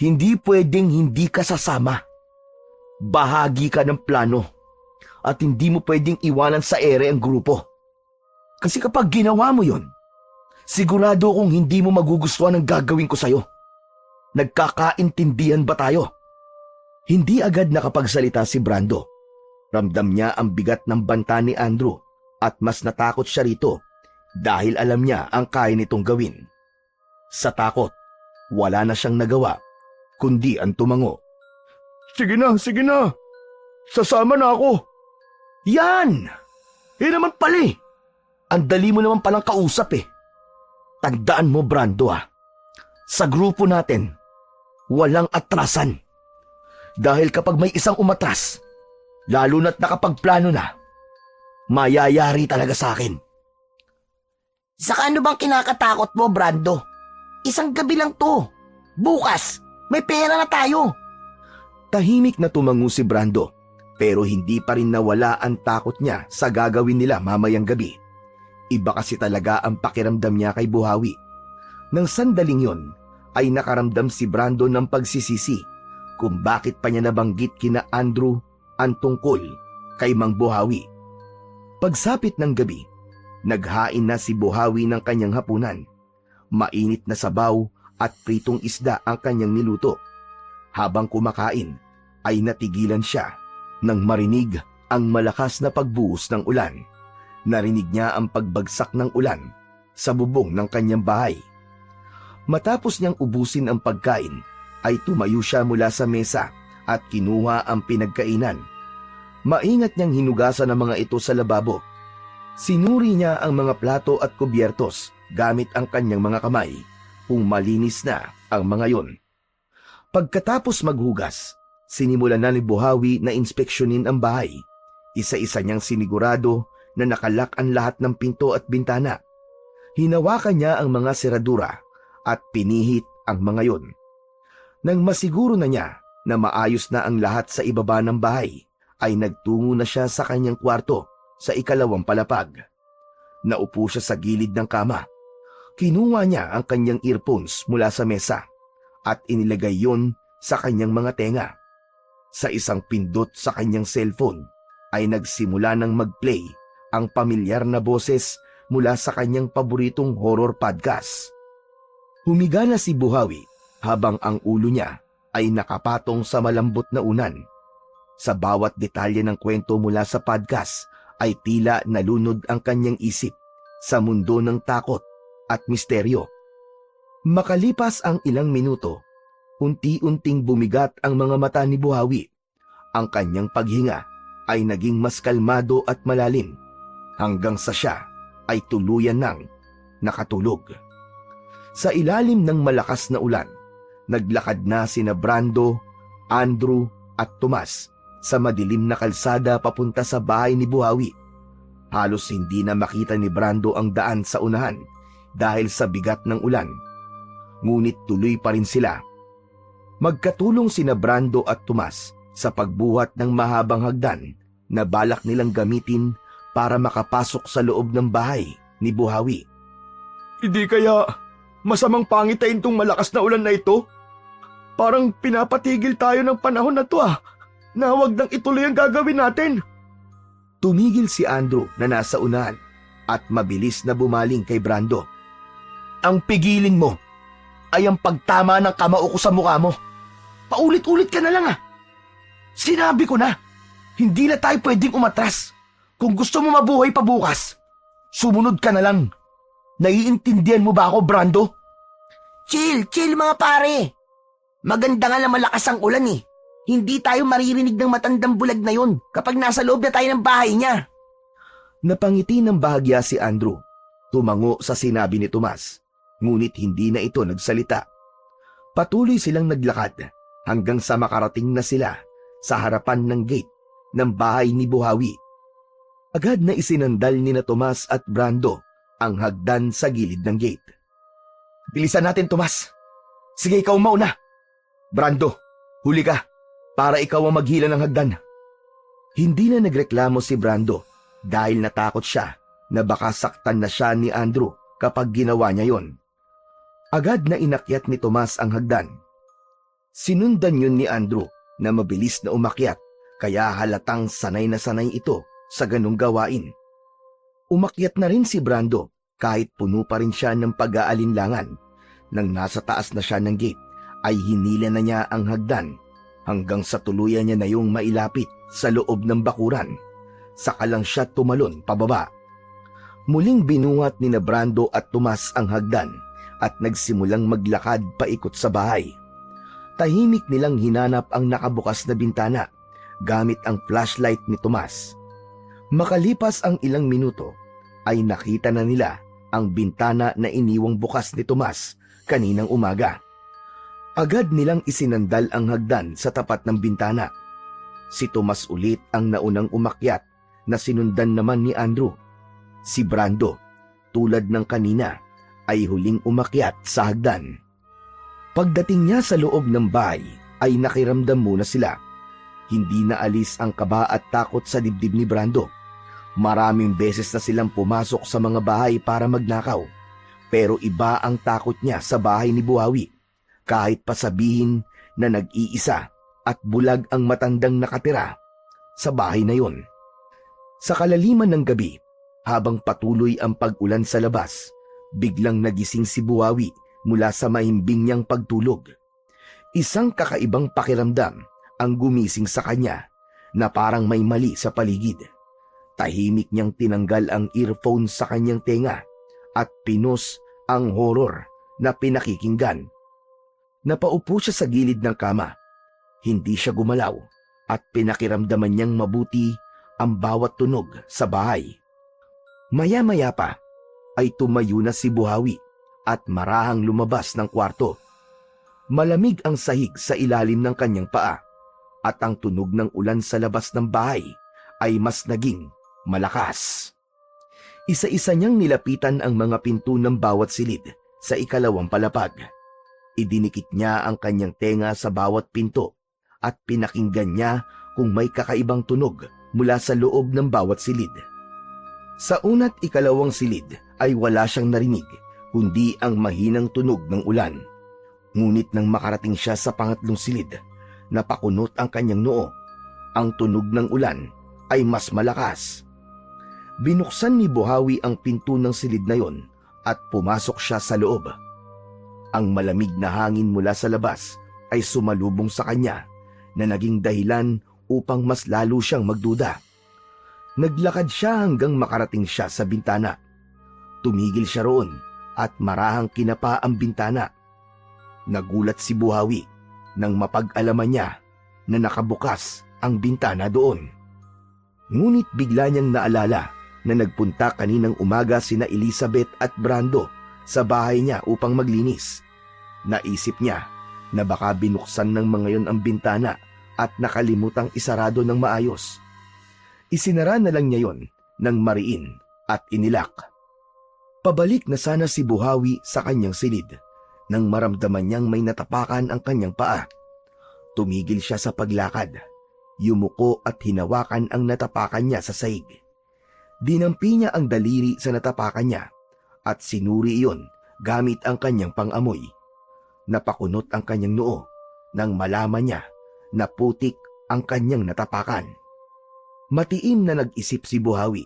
Hindi pwedeng hindi ka sasama. Bahagi ka ng plano at hindi mo pwedeng iwanan sa ere ang grupo. Kasi kapag ginawa mo yon, sigurado kong hindi mo magugustuhan ang gagawin ko sa'yo. Nagkakaintindihan ba tayo? Hindi agad nakapagsalita si Brando. Ramdam niya ang bigat ng banta ni Andrew at mas natakot siya rito dahil alam niya ang kaya nitong gawin. Sa takot, wala na siyang nagawa kundi ang tumango. Sige na. Sasama na ako. Yan! Naman pala eh. Ang dali mo naman palang kausap eh. Tandaan mo, Brando sa grupo natin, walang atrasan. Dahil kapag may isang umatras, lalo na't nakapagplano na, mayayari talaga sa akin. Saka ano bang kinakatakot mo, Brando? Isang gabi lang to. Bukas, may pera na tayo. Tahimik na tumango si Brando pero hindi pa rin nawala ang takot niya sa gagawin nila mamayang gabi. Iba kasi talaga ang pakiramdam niya kay Buhawi. Nang sandaling yon ay nakaramdam si Brando ng pagsisisi kung bakit pa niya nabanggit kina Andrew ang tungkol kay Mang Buhawi. Pagsapit ng gabi, naghain na si Buhawi ng kanyang hapunan. Mainit na sabaw at pritong isda ang kanyang niluto. Habang kumakain ay natigilan siya nang marinig ang malakas na pagbuhos ng ulan. Narinig niya ang pagbagsak ng ulan sa bubong ng kanyang bahay. Matapos niyang ubusin ang pagkain, ay tumayo siya mula sa mesa at kinuha ang pinagkainan. Maingat niyang hinugasan ang mga ito sa lababo. Sinuri niya ang mga plato at kubyertos gamit ang kanyang mga kamay kung malinis na ang mga yon. Pagkatapos maghugas, sinimulan na ni Buhawi na inspeksyonin ang bahay. Isa-isa niyang sinigurado na nakalak ang lahat ng pinto at bintana. Hinawakan niya ang mga seradura at pinihit ang mga yon. Nang masiguro na niya na maayos na ang lahat sa ibaba ng bahay, ay nagtungo na siya sa kanyang kwarto sa ikalawang palapag. Naupo siya sa gilid ng kama. Kinuha niya ang kanyang earphones mula sa mesa at inilagay yon sa kanyang mga tenga. Sa isang pindot sa kanyang cellphone ay nagsimula ng mag-play ang pamilyar na boses mula sa kanyang paboritong horror podcast. Humiga na si Buhawi habang ang ulo niya ay nakapatong sa malambot na unan. Sa bawat detalye ng kwento mula sa podcast ay tila nalunod ang kanyang isip sa mundo ng takot at misteryo. Makalipas ang ilang minuto, unti-unting bumigat ang mga mata ni Buhawi. Ang kanyang paghinga ay naging mas kalmado at malalim hanggang sa siya ay tuluyan ng nakatulog. Sa ilalim ng malakas na ulan, naglakad na sina Brando, Andrew at Tomas sa madilim na kalsada papunta sa bahay ni Buhawi. Halos hindi na makita ni Brando ang daan sa unahan dahil sa bigat ng ulan. Ngunit tuloy pa rin sila. Magkatulong sina Brando at Tomas sa pagbuhat ng mahabang hagdan na balak nilang gamitin para makapasok sa loob ng bahay ni Buhawi. Hindi kaya masamang pangitain tong malakas na ulan na ito? Parang pinapatigil tayo ng panahon na to na huwag nang ituloy ang gagawin natin. Tumigil si Andrew na nasa unahan at mabilis na bumaling kay Brando. Ang pigilin mo ay ang pagtama ng kamao ko sa mukha mo. Paulit-ulit ka na lang Sinabi ko na, hindi na tayo pwedeng umatras. Kung gusto mo mabuhay pa bukas, sumunod ka na lang. Naiintindihan mo ba ako, Brando? Chill mga pare. Maganda nga na malakas ang ulan eh. Hindi tayo maririnig ng matandang bulag na yon kapag nasa loob na tayo ng bahay niya. Napangiti ng bahagya si Andrew. Tumango sa sinabi ni Tomas, ngunit hindi na ito nagsalita. Patuloy silang naglakad hanggang sa makarating na sila sa harapan ng gate ng bahay ni Buhawi. Agad na isinandal ni na Tomas at Brando ang hagdan sa gilid ng gate. Bilisan natin, Tomas. Sige, ikaw mauna. Brando, huli ka para ikaw ang maghila ng hagdan. Hindi na nagreklamo si Brando dahil natakot siya na baka saktan na siya ni Andrew kapag ginawa niya yon. Agad na inakyat ni Tomas ang hagdan. Sinundan yun ni Andrew na mabilis na umakyat kaya halatang sanay na sanay ito sa ganung gawain. Umakyat na rin si Brando kahit puno pa rin siya ng pag-aalinlangan. Nang nasa taas na siya ng gate ay hinila na niya ang hagdan hanggang sa tuluyan niya na yung mailapit sa loob ng bakuran. Saka lang siya tumalon pababa. Muling binuhat ni na Brando at Tomas ang hagdan at nagsimulang maglakad paikot sa bahay. Tahimik nilang hinanap ang nakabukas na bintana gamit ang flashlight ni Tomas. Makalipas ang ilang minuto ay nakita na nila ang bintana na iniwang bukas ni Tomas kaninang umaga. Agad nilang isinandal ang hagdan sa tapat ng bintana. Si Tomas ulit ang naunang umakyat na sinundan naman ni Andrew. Si Brando, tulad ng kanina, ay huling umakyat sa hagdan. Pagdating niya sa loob ng bahay ay nakiramdam muna sila. Hindi na alis ang kaba at takot sa dibdib ni Brando. Maraming beses na silang pumasok sa mga bahay para magnakaw. Pero iba ang takot niya sa bahay ni Buhawi. Kahit pasabihin na nag-iisa at bulag ang matandang nakatira sa bahay na yon. Sa kalaliman ng gabi, habang patuloy ang pag-ulan sa labas, biglang nagising si Buhawi mula sa mahimbing niyang pagtulog. Isang kakaibang pakiramdam ang gumising sa kanya na parang may mali sa paligid. Tahimik niyang tinanggal ang earphone sa kanyang tenga at pinos ang horror na pinakikinggan. Napaupo siya sa gilid ng kama. Hindi siya gumalaw at pinakiramdaman niyang mabuti ang bawat tunog sa bahay. Maya-maya pa ay tumayo na si Buhawi at marahang lumabas ng kwarto. Malamig ang sahig sa ilalim ng kanyang paa at ang tunog ng ulan sa labas ng bahay ay mas naging malakas. Isa-isa niyang nilapitan ang mga pinto ng bawat silid sa ikalawang palapag. Idinikit niya ang kanyang tenga sa bawat pinto at pinakinggan niya kung may kakaibang tunog mula sa loob ng bawat silid. Sa una't ikalawang silid ay wala siyang narinig kundi ang mahinang tunog ng ulan. Ngunit nang makarating siya sa pangatlong silid, napakunot ang kanyang noo. Ang tunog ng ulan ay mas malakas. Binuksan ni Buhawi ang pinto ng silid na yon at pumasok siya sa loob. Ang malamig na hangin mula sa labas ay sumalubong sa kanya na naging dahilan upang mas lalo siyang magduda. Naglakad siya hanggang makarating siya sa bintana. Tumigil siya roon at marahang kinapa ang bintana. Nagulat si Buhawi nang mapag-alaman niya na nakabukas ang bintana doon. Ngunit bigla niyang naalala na nagpunta kaninang umaga sina Elizabeth at Brando sa bahay niya upang maglinis. Naisip niya na baka binuksan ng mga yon ang bintana at nakalimutang isarado ng maayos. Isinara na lang niya yon ng mariin at inilak. Pabalik na sana si Buhawi sa kanyang silid nang maramdaman niyang may natapakan ang kanyang paa. Tumigil siya sa paglakad, yumuko at hinawakan ang natapakan niya sa sahig. Dinampi niya ang daliri sa natapakan niya at sinuri iyon gamit ang kanyang pang-amoy. Napakunot ang kanyang noo nang malaman niya na putik ang kanyang natapakan. Matiim na nag-isip si Buhawi,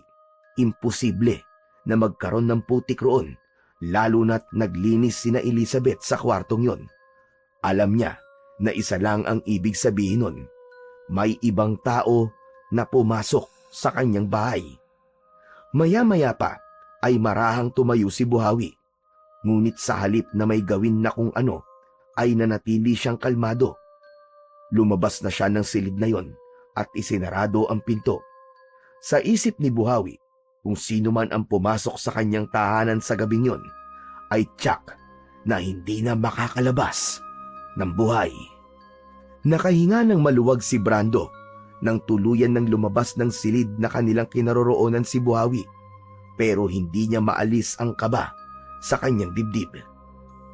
imposible na magkaroon ng putik roon, lalo na't naglinis sina Elizabeth sa kwartong yon. Alam niya na isa lang ang ibig sabihin nun, may ibang tao na pumasok sa kanyang bahay. Maya-maya pa ay marahang tumayo si Buhawi. Ngunit sa halip na may gawin na kung ano, ay nanatili siyang kalmado. Lumabas na siya ng silid na yon at isinarado ang pinto. Sa isip ni Buhawi, kung sino man ang pumasok sa kanyang tahanan sa gabing yon, ay tiyak na hindi na makakalabas ng buhay. Nakahinga ng maluwag si Brando nang tuluyan ng lumabas ng silid na kanilang kinaroroonan si Buhawi, pero hindi niya maalis ang kaba sa kanyang dibdib.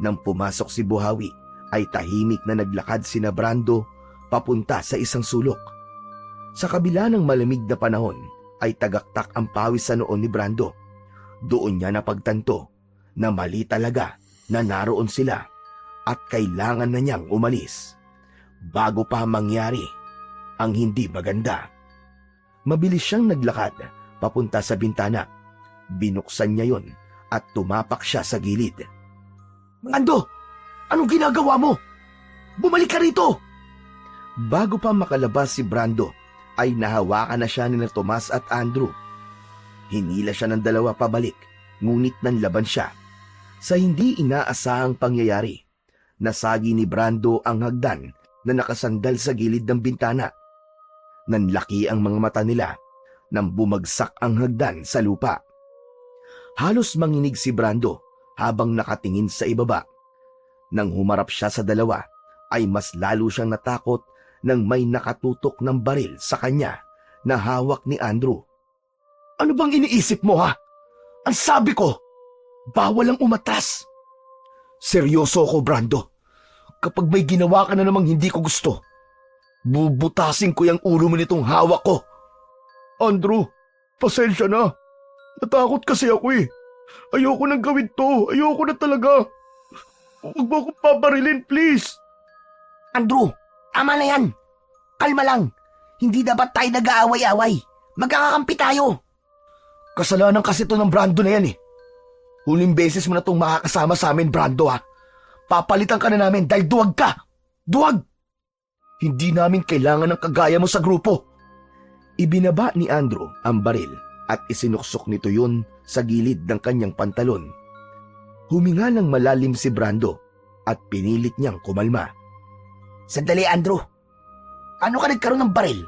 Nang pumasok si Buhawi, ay tahimik na naglakad sina Brando papunta sa isang sulok. Sa kabila ng malamig na panahon, ay tagaktak ang pawis sa noon ni Brando. Doon niya napagtanto na mali talaga na naroon sila at kailangan na niyang umalis bago pa mangyari ang hindi maganda. Mabilis siyang naglakad papunta sa bintana. Binuksan niya yon at tumapak siya sa gilid. "Brando! Anong ginagawa mo? Bumalik ka rito!" Bago pa makalabas si Brando, ay nahawakan na siya ni Tomas at Andrew. Hinila siya ng dalawa pabalik, ngunit nanlaban siya. Sa hindi inaasahang pangyayari, nasagi ni Brando ang hagdan na nakasandal sa gilid ng bintana. Nanlaki ang mga mata nila nang bumagsak ang hagdan sa lupa. Halos manginig si Brando habang nakatingin sa ibaba. Nang humarap siya sa dalawa, ay mas lalo siyang natakot nang may nakatutok ng baril sa kanya na hawak ni Andrew. "Ano bang iniisip mo, ha? Ang sabi ko, bawal ang umatras." "Seryoso ako, Brando. Kapag may ginawa ka na namang hindi ko gusto, bubutasin ko yung ulo mo nitong hawak ko." "Andrew, pasensya na. Natakot kasi ako eh. Ayoko nang gawin to. Ayoko na talaga. Huwag mo akong pabarilin, please." Andrew, tama na yan. Kalma lang. Hindi dapat tayo nag-aaway-away. Magkakakampi tayo. "Kasalanan kasi to ng Brando na yan eh. Huling beses mo na itong makakasama sa amin, Brando, ha. Papalitan ka na namin dahil duwag ka. Duwag! Hindi namin kailangan ng kagaya mo sa grupo." Ibinaba ni Andrew ang baril at isinuksok nito yun sa gilid ng kanyang pantalon. Huminga ng malalim si Brando at pinilit niyang kumalma. Sandali, Andrew. Ano ka nagkaroon ng baril?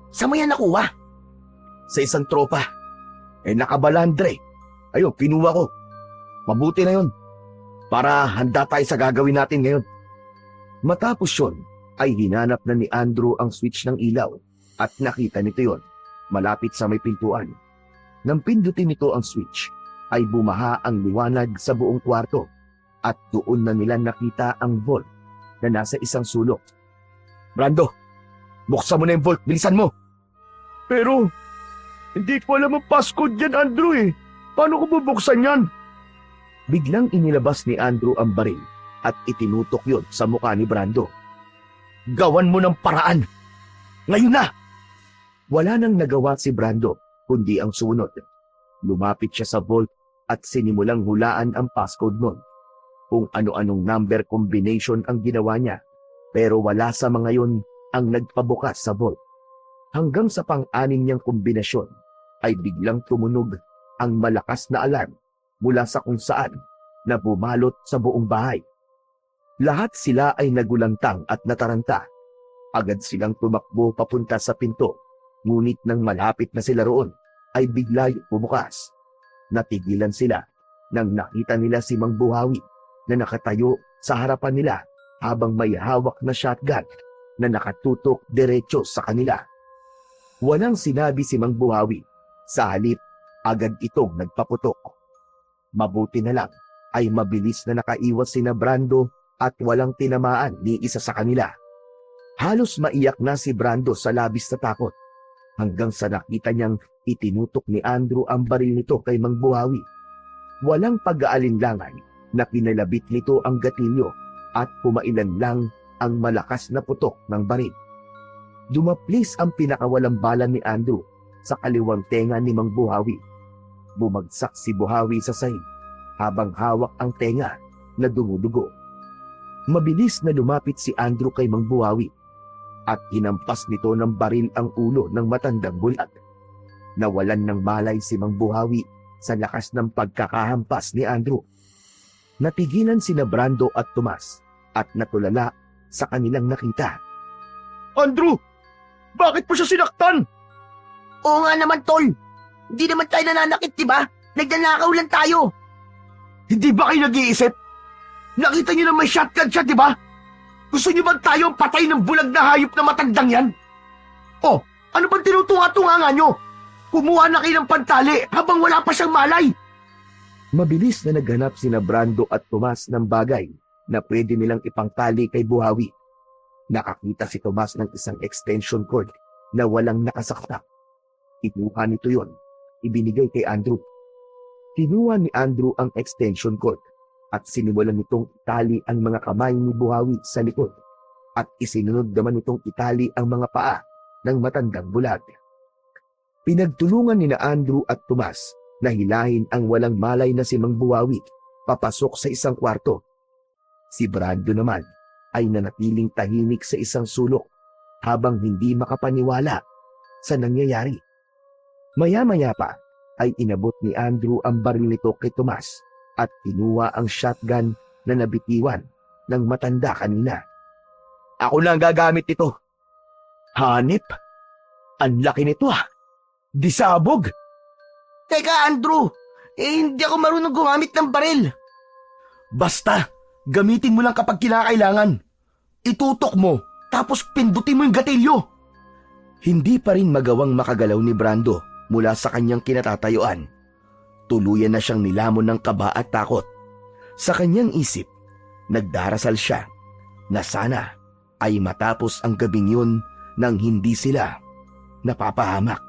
Saan mo yan nakuha? "Sa isang tropa. Nakabalandre. Ayun, kinuha ko. Mabuti na yun. Para handa tayo sa gagawin natin ngayon." Matapos yun, ay hinanap na ni Andrew ang switch ng ilaw at nakita nito yon malapit sa may pintuan. Nang pindutin nito ang switch, ay bumaha ang liwanag sa buong kwarto at doon na nila nakita ang vault na nasa isang sulok. "Brando, buksan mo na yung vault. Bilisan mo." Pero, hindi ko alam ang passcode yan, Andrew eh. Paano ko bubuksan yan? Biglang inilabas ni Andrew ang baril at itinutok yon sa mukha ni Brando. "Gawan mo ng paraan! Ngayon na!" Wala nang nagawa si Brando, kundi ang sumunod. Lumapit siya sa vault at sinimulang hulaan ang passcode nun. Kung ano-anong number combination ang ginawa niya, pero wala sa mga yun ang nagpabukas sa vault. Hanggang sa pang-anim niyang kombinasyon, ay biglang tumunog ang malakas na alarm mula sa kung saan na bumalot sa buong bahay. Lahat sila ay nagulantang at nataranta. Agad silang tumakbo papunta sa pinto, ngunit nang malapit na sila roon, ay bigla bumukas. Natigilan sila nang nakita nila si Mang Buhawi na nakatayo sa harapan nila habang may hawak na shotgun na nakatutok diretso sa kanila. Walang sinabi si Mang Buhawi. Sa halip, agad itong nagpaputok. Mabuti na lang ay mabilis na nakaiwas sina Brando at walang tinamaan ni isa sa kanila. Halos maiyak na si Brando sa labis na takot hanggang sa nakita niyang itinutok ni Andrew ang baril nito kay Mang Buhawi. Walang pag-aalinlangan na pinalabit nito ang gatilyo at pumailan lang ang malakas na putok ng baril. Dumaplis ang pinakawalang bala ni Andrew sa kaliwang tenga ni Mang Buhawi. Bumagsak si Buhawi sa sahig habang hawak ang tenga na dumudugo. Mabilis na lumapit si Andrew kay Mang Buhawi at hinampas nito ng baril ang ulo ng matandang bulag. Nawalan ng malay si Mang Buhawi sa lakas ng pagkakahampas ni Andrew. Natigilan sina Brando at Tomas at natulala sa kanilang nakita. Andrew! Bakit mo siya sinaktan? Oo nga naman, tol. Hindi naman tayo nananakit, di ba? Nagnanakaw lang tayo. Hindi ba kayo nag-iisip? Nakita niyo na may shotgun siya, di ba? Gusto niyo bang tayo ang patay ng bulag na hayop na matandang yan? Oh, ano bang tinutunga-tunga niyo? Kumuha na kayo ng pantali habang wala pa siyang malay. Mabilis na naghanap sina Brando at Tomas ng bagay na pwede nilang ipangtali kay Buhawi. Nakakita si Tomas ng isang extension cord na walang nakasaktak. Inuha nito yon, ibinigay kay Andrew. Kinuha ni Andrew ang extension cord at sinimulan nitong itali ang mga kamay ni Buhawi sa likod at isinunod naman nitong itali ang mga paa ng matandang bulag. Pinagtulungan ni na Andrew at Tomas na hilahin ang walang malay na si Mang Buhawi papasok sa isang kwarto. Si Brando naman ay nanatiling tahimik sa isang sulok habang hindi makapaniwala sa nangyayari. Maya-maya pa ay inabot ni Andrew ang baril nito kay Tomas at kinuha ang shotgun na nabitiwan ng matanda kanina. Ako na ang gagamit nito. Hanip? Ang laki nito ah. Disabog. Teka, Andrew. Hindi ako marunong gumamit ng baril. Basta, gamitin mo lang kapag kinakailangan. Itutok mo, tapos pindutin mo yung gatilyo. Hindi pa rin magawang makagalaw ni Brando mula sa kanyang kinatatayuan. Tuluyan na siyang nilamon ng kaba at takot. Sa kanyang isip, nagdarasal siya na sana ay matapos ang gabing yun nang hindi sila napapahamak.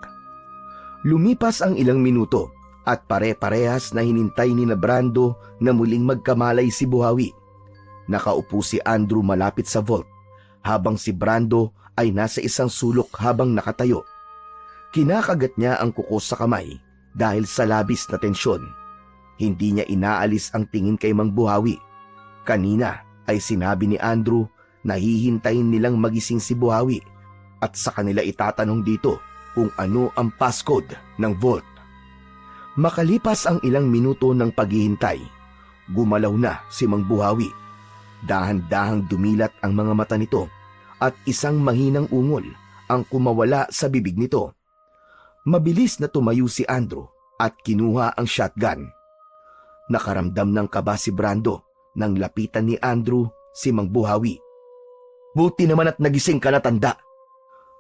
Lumipas ang ilang minuto at pare-parehas na hinintay ni na Brando na muling magkamalay si Buhawi. Nakaupo si Andrew malapit sa vault habang si Brando ay nasa isang sulok habang nakatayo. Kinakagat niya ang kuko sa kamay dahil sa labis na tensyon. Hindi niya inaalis ang tingin kay Mang Buhawi. Kanina ay sinabi ni Andrew na hihintayin nilang magising si Buhawi at sa kanila itatanong dito kung ano ang passcode ng vault. Makalipas ang ilang minuto ng paghihintay, gumalaw na si Mang Buhawi. Dahan-dahang dumilat ang mga mata nito at isang mahinang ungol ang kumawala sa bibig nito. Mabilis na tumayo si Andrew at kinuha ang shotgun. Nakaramdam ng kaba si Brando nang lapitan ni Andrew si Mang Buhawi. Buti naman at nagising ka na, tanda.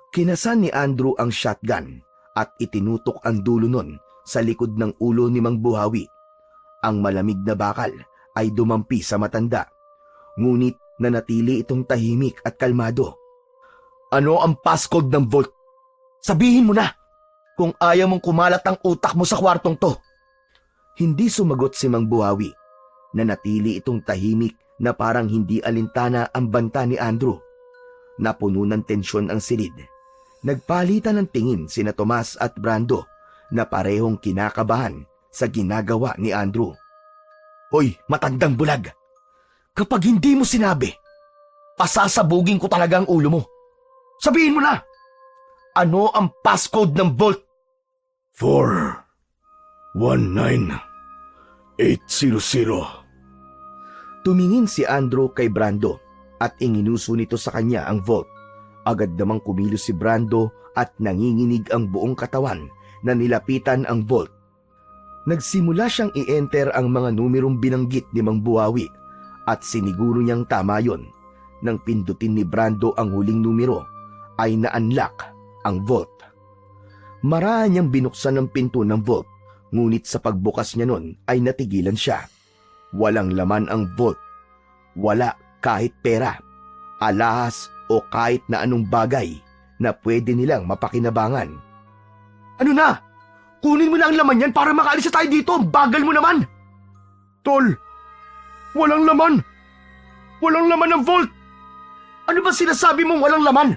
Kinasan ni Andrew ang shotgun at itinutok ang dulo nun sa likod ng ulo ni Mang Buhawi. Ang malamig na bakal ay dumampi sa matanda, ngunit nanatili itong tahimik at kalmado. Ano ang passcode ng vault? Sabihin mo na kung ayaw mong kumalat ang utak mo sa kwartong to. Hindi sumagot si Mang Buhawi. Nanatili itong tahimik na parang hindi alintana ang banta ni Andrew. Napuno ng tensyon ang silid. Nagpalitan ng tingin sina Tomas at Brando na parehong kinakabahan sa ginagawa ni Andrew. Hoy, matandang bulag! Kapag hindi mo sinabi, pasasabugin ko talaga ang ulo mo. Sabihin mo na! Ano ang passcode ng vault? 419800. Tumingin si Andrew kay Brando at inginuso nito sa kanya ang vault. Agad namang kumilos si Brando at nanginginig ang buong katawan na nilapitan ang vault. Nagsimula siyang i-enter ang mga numerong binanggit ni Mang Buhawi at siniguro niyang tama yon. Nang pindutin ni Brando ang huling numero ay na-unlock ang vault. Maraan niyang binuksan ang pinto ng vault, ngunit sa pagbukas niya nun ay natigilan siya. Walang laman ang vault. Wala kahit pera, alahas o kahit na anong bagay na pwede nilang mapakinabangan. Ano na? Kunin mo na ang laman yan para makaalis na tayo dito. Bagal mo naman. Tol, walang laman. Walang laman ang vault. Ano ba sinasabi mong walang laman?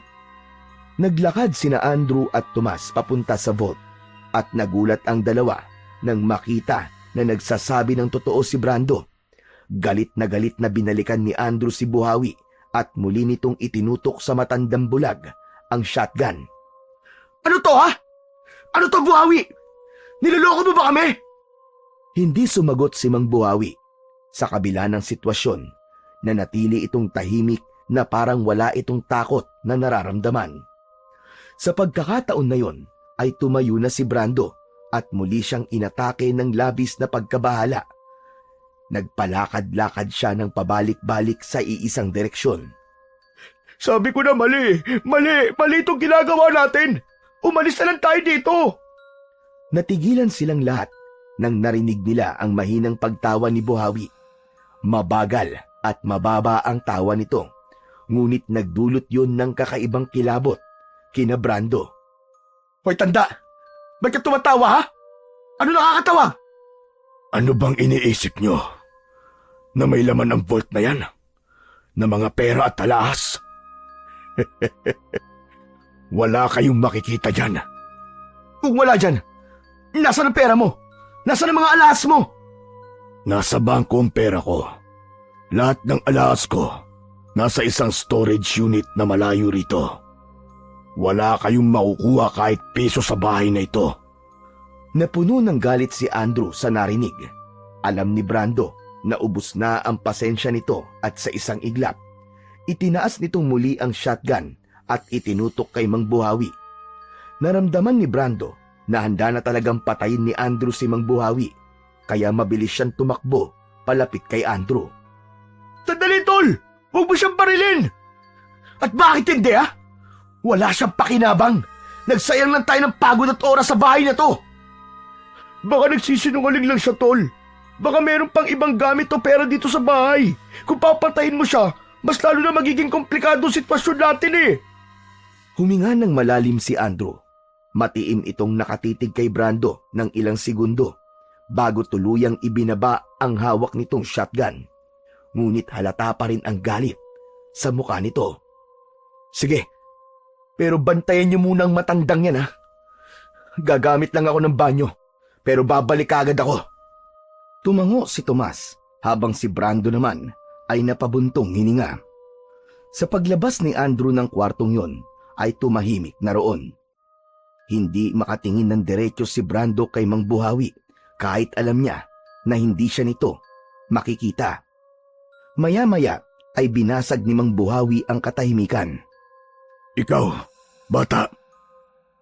Naglakad sina Andrew at Tomas papunta sa vault at nagulat ang dalawa nang makita na nagsasabi ng totoo si Brando. Galit na binalikan ni Andrew si Buhawi at muli nitong itinutok sa matandang bulag ang shotgun. Ano to ha? Ano to, Buhawi? Niloloko mo ba kami? Hindi sumagot si Mang Buhawi. Sa kabila ng sitwasyon, nanatili itong tahimik na parang wala itong takot na nararamdaman. Sa pagkakataon na yon ay tumayo na si Brando at muli siyang inatake ng labis na pagkabahala. Nagpalakad-lakad siya ng pabalik-balik sa iisang direksyon. Sabi ko na mali! Mali itong ginagawa natin! Umalis na lang tayo dito! Natigilan silang lahat nang narinig nila ang mahinang pagtawa ni Buhawi. Mabagal at mababa ang tawa nito, ngunit nagdulot yun ng kakaibang kilabot kina Brando. Hoy tanda! Ba't ka tumatawa ha? Ano nakakatawa? Ano bang iniisip nyo? Na may laman ang vault na yan? Na mga pera at alahas? Wala kayong makikita dyan. Kung wala dyan, nasaan ang pera mo? Nasaan ang mga alahas mo? Nasa bangko ang pera ko. Lahat ng alahas ko nasa isang storage unit na malayo rito. Wala kayong makukuha kahit piso sa bahay na ito. Napuno ng galit si Andrew sa narinig. Alam ni Brando na ubos na ang pasensya nito at sa isang iglap, itinaas nitong muli ang shotgun at itinutok kay Mang Buhawi. Naramdaman ni Brando na handa na talagang patayin ni Andrew si Mang Buhawi, kaya mabilis siyang tumakbo palapit kay Andrew. Sandali, tol! Huwag mo siyang barilin! At bakit hindi ha? Wala siyang pakinabang. Nagsayang lang tayo ng pagod at oras sa bahay na to. Baka nagsisinungaling lang siya, tol. Baka meron pang ibang gamit o pera dito sa bahay. Kung papatayin mo siya, mas lalo na magiging komplikado ang sitwasyon natin eh. Huminga ng malalim si Andrew. Matiim itong nakatitig kay Brando ng ilang segundo bago tuluyang ibinaba ang hawak nitong shotgun. Ngunit halata pa rin ang galit sa mukha nito. Sige, pero bantayan niyo muna ang matandang yan ha. Gagamit lang ako ng banyo, pero babalik agad ako. Tumango si Tomas habang si Brando naman ay napabuntong hininga. Sa paglabas ni Andrew ng kwartong yon ay tumahimik na roon. Hindi makatingin ng diretso si Brando kay Mang Buhawi kahit alam niya na hindi siya nito makikita. Maya-maya ay binasag ni Mang Buhawi ang katahimikan. Ikaw, bata,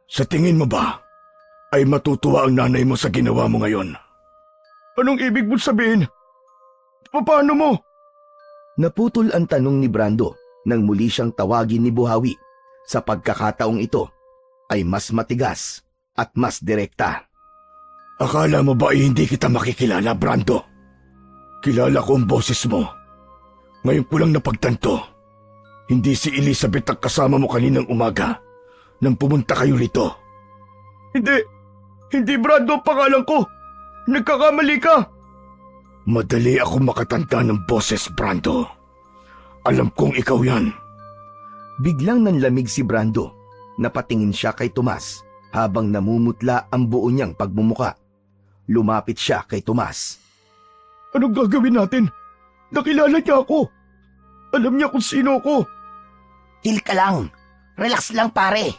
sa tingin mo ba ay matutuwa ang nanay mo sa ginawa mo ngayon? Anong ibig mo sabihin? Paano mo? Naputol ang tanong ni Brando nang muli siyang tawagin ni Buhawi. Sa pagkakataong ito ay mas matigas at mas direkta. Akala mo ba ay hindi kita makikilala, Brando? Kilala ko ang boses mo. Ngayon ko lang napagtanto. Hindi si Elizabeth ang kasama mo kaninang umaga nang pumunta kayo rito. Hindi Brando ang pangalan ko. Nagkakamali ka. Madali akong makatanda ng boses, Brando. Alam kong ikaw yan. Biglang nanlamig si Brando. Napatingin siya kay Tomas habang namumutla ang buo niyang pagmumuka. Lumapit siya kay Tomas. Anong gagawin natin? Nakilala niya ako. Alam niya kung sino ako. Chill ka lang. Relax lang, pare.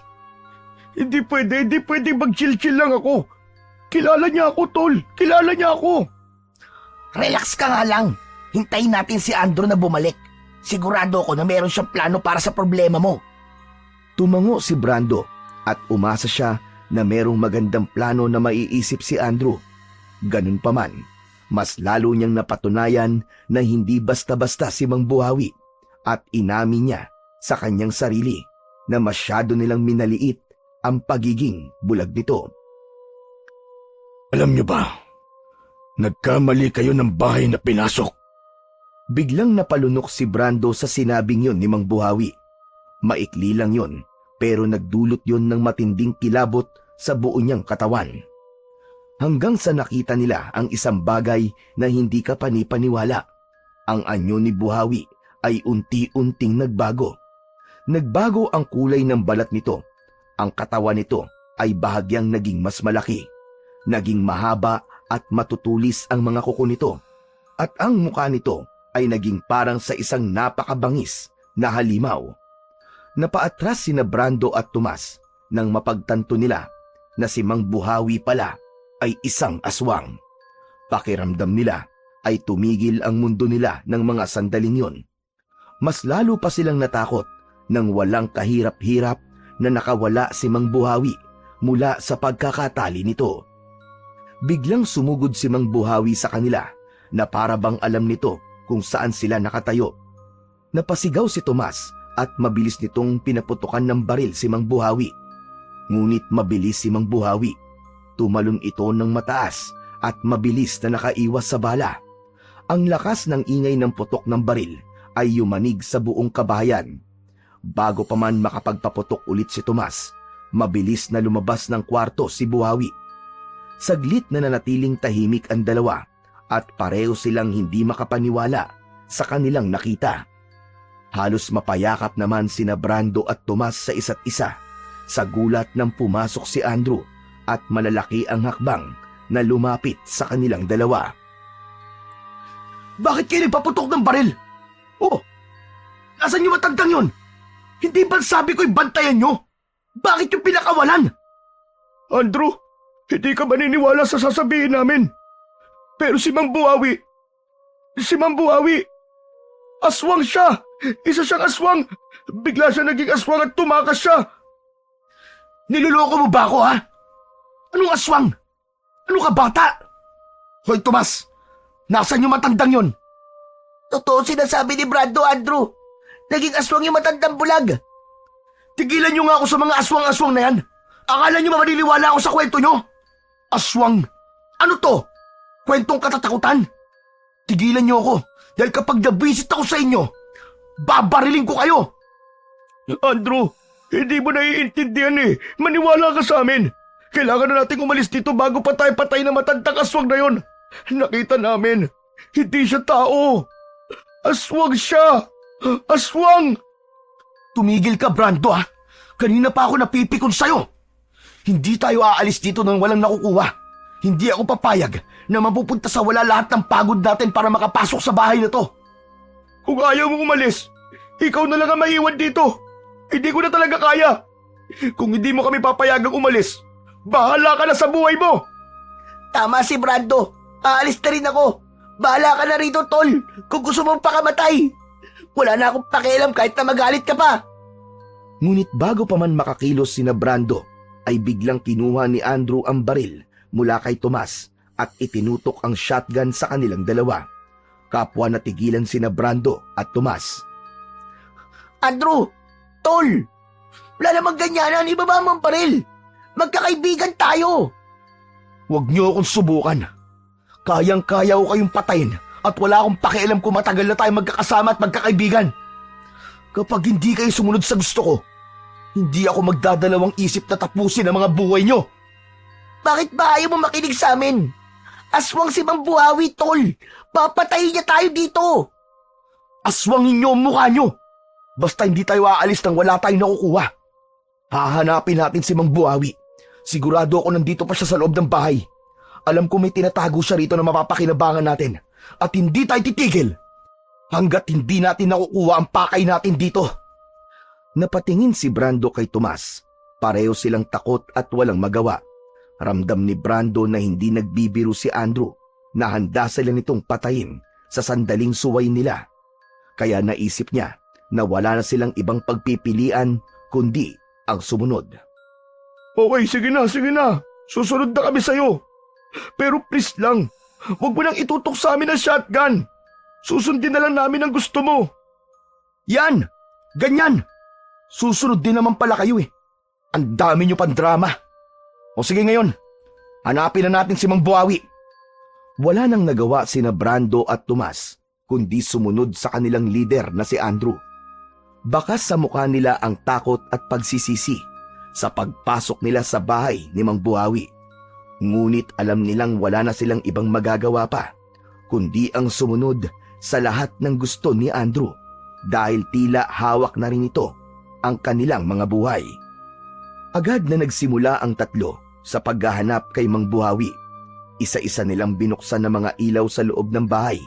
Hindi pwede mag-chill-chill lang ako. Kilala niya ako, tol. Kilala niya ako. Relax ka nga lang. Hintayin natin si Andrew na bumalik. Sigurado ako na meron siyang plano para sa problema mo. Tumango si Brando at umasa siya na merong magandang plano na maiisip si Andrew. Ganun pa man, mas lalo niyang napatunayan na hindi basta-basta si Mang Buhawi at inamin niya sa kanyang sarili na masyado nilang minaliit ang pagiging bulag nito. Alam niyo ba, nagkamali kayo ng bahay na pinasok. Biglang napalunok si Brando sa sinabing yon ni Mang Buhawi. Maikli lang yon, pero nagdulot yon ng matinding kilabot sa buo niyang katawan. Hanggang sa nakita nila ang isang bagay na hindi ka panipaniwala. Ang anyo ni Buhawi ay unti-unting nagbago. Nagbago ang kulay ng balat nito. Ang katawan nito ay bahagyang naging mas malaki. Naging mahaba at matutulis ang mga kuko nito. At ang mukha nito ay naging parang sa isang napakabangis na halimaw. Napaatras sina Brando at Tomas nang mapagtanto nila na si Mang Buhawi pala ay isang aswang. Pakiramdam nila ay tumigil ang mundo nila ng mga sandaling yon. Mas lalo pa silang natakot nang walang kahirap-hirap na nakawala si Mang Buhawi mula sa pagkakatali nito. Biglang sumugod si Mang Buhawi sa kanila na para bang alam nito kung saan sila nakatayo. Napasigaw si Tomas at mabilis nitong pinaputukan ng baril si Mang Buhawi. Ngunit mabilis si Mang Buhawi. Tumalon ito ng mataas at mabilis na nakaiwas sa bala. Ang lakas ng ingay ng putok ng baril ay yumanig sa buong kabahayan. Bago pa man makapagpaputok ulit si Tomas, mabilis na lumabas ng kwarto si Buhawi. Saglit na nanatiling tahimik ang dalawa at pareho silang hindi makapaniwala sa kanilang nakita. Halos mapayakap naman sina Brando at Tomas sa isa't isa sa gulat nang pumasok si Andrew at malalaki ang hakbang na lumapit sa kanilang dalawa. Bakit kayo nagpaputok ng baril? Oh, nasan yung matandang yun? Hindi ba sabi ko'y bantayan nyo? Bakit yung pinakawalan? Andrew, hindi ka maniniwala sa sasabihin namin. Pero si Mang Buhawi, aswang siya. Isa siyang aswang. Bigla siya naging aswang at tumakas siya. Niloloko mo ba ako, ha? Anong aswang? Ano ka, bata? Hoy, Tomas, nasan yung matandang yon? Totoo sinasabi ni Brando, Andrew. Naging aswang yung matandang bulag. Tigilan niyo nga ako sa mga aswang-aswang na yan. Akala niyo ba maniniwala ako sa kwento niyo? Aswang? Ano to? Kwentong katatakutan? Tigilan niyo ako dahil kapag nabisit ako sa inyo, babariling ko kayo. Andrew, hindi mo naiintindihan eh. Maniwala ka sa amin. Kailangan na nating umalis dito bago pa tayo patay na matandang aswang na yon. Nakita namin, hindi siya tao. Aswang siya. Aswang! Tumigil ka, Brando, ha? Kanina pa ako napipikon sa'yo. Hindi tayo aalis dito nang walang nakukuha. Hindi ako papayag na mapupunta sa wala lahat ng pagod natin para makapasok sa bahay na to. Kung ayaw mo umalis, ikaw na lang ang maiwan dito. Hindi ko na talaga kaya. Kung hindi mo kami papayagang umalis, bahala ka na sa buhay mo. Tama si Brando. Aalis na rin ako. Bahala ka na rito, tol. Kung gusto mong pakamatay. Wala na akong pakialam kahit na magalit ka pa. Ngunit bago pa man makakilos sina Brando, ay biglang kinuha ni Andrew ang baril mula kay Tomas at itinutok ang shotgun sa kanilang dalawa. Kapwa natigilan sina Brando at Tomas. Andrew! Tol! Wala namang ganyanan, ibaba mo ang baril. Magkakaibigan tayo. Huwag niyo akong subukan. Kayang-kaya ko kayong patayin at wala akong pakialam kung matagal na tayo magkakasama at magkakaibigan. Kapag hindi kayo sumunod sa gusto ko, hindi ako magdadalawang isip na tapusin ang mga buhay niyo. Bakit ba ayaw mo makinig sa amin? Aswang si Mang Buhawi, tol. Papatayin niya tayo dito. Aswangin niyo ang mukha niyo. Basta hindi tayo aalis nang wala tayong nakukuha. Hahanapin natin si Mang Buhawi. Sigurado ako nandito pa siya sa loob ng bahay. Alam ko may tinatago siya rito na mapapakinabangan natin. At hindi tayo titigil hanggat hindi natin nakukuha ang pakay natin dito. Napatingin si Brando kay Tomas. Pareho silang takot at walang magawa. Ramdam ni Brando na hindi nagbibiro si Andrew na handa sila nitong patayin sa sandaling suway nila. Kaya naisip niya na wala na silang ibang pagpipilian kundi ang sumunod. Okay, sige na. Susunod na kami sa'yo. Pero please lang, huwag mo nang itutok sa amin ang shotgun. Susundin na lang namin ang gusto mo. Yan! Ganyan! Susunod din naman pala kayo eh. Ang dami nyo pang drama. O sige ngayon, hanapin na natin si Mang Buhawi. Wala nang nagawa sina Brando at Tomas, kundi sumunod sa kanilang lider na si Andrew. Bakas sa mukha nila ang takot at pagsisisi sa pagpasok nila sa bahay ni Mang Buhawi. Ngunit alam nilang wala na silang ibang magagawa pa, kundi ang sumunod sa lahat ng gusto ni Andrew dahil tila hawak na rin ito ang kanilang mga buhay. Agad na nagsimula ang tatlo sa paghahanap kay Mang Buhawi. Isa-isa nilang binuksan ng mga ilaw sa loob ng bahay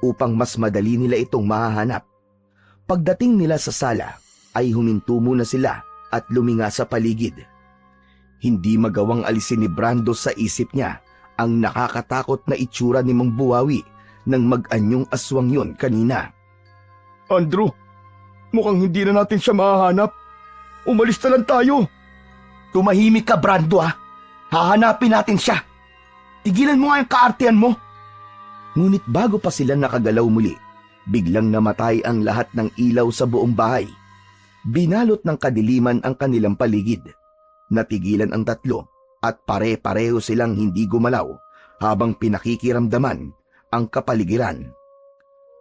upang mas madali nila itong mahahanap. Pagdating nila sa sala ay huminto muna sila at luminga sa paligid. Hindi magawang alisin ni Brando sa isip niya ang nakakatakot na itsura ni Mang Buhawi nang mag-anyong aswang yon kanina. Andrew, mukhang hindi na natin siya mahahanap. Umalis na lang tayo. Tumahimik ka, Brando ha. Hahanapin natin siya. Tigilan mo nga yung kaartehan mo. Ngunit bago pa sila nakagalaw muli, biglang namatay ang lahat ng ilaw sa buong bahay. Binalot ng kadiliman ang kanilang paligid. Natigilan ang tatlo at pare-pareho silang hindi gumalaw habang pinakikiramdaman ang kapaligiran.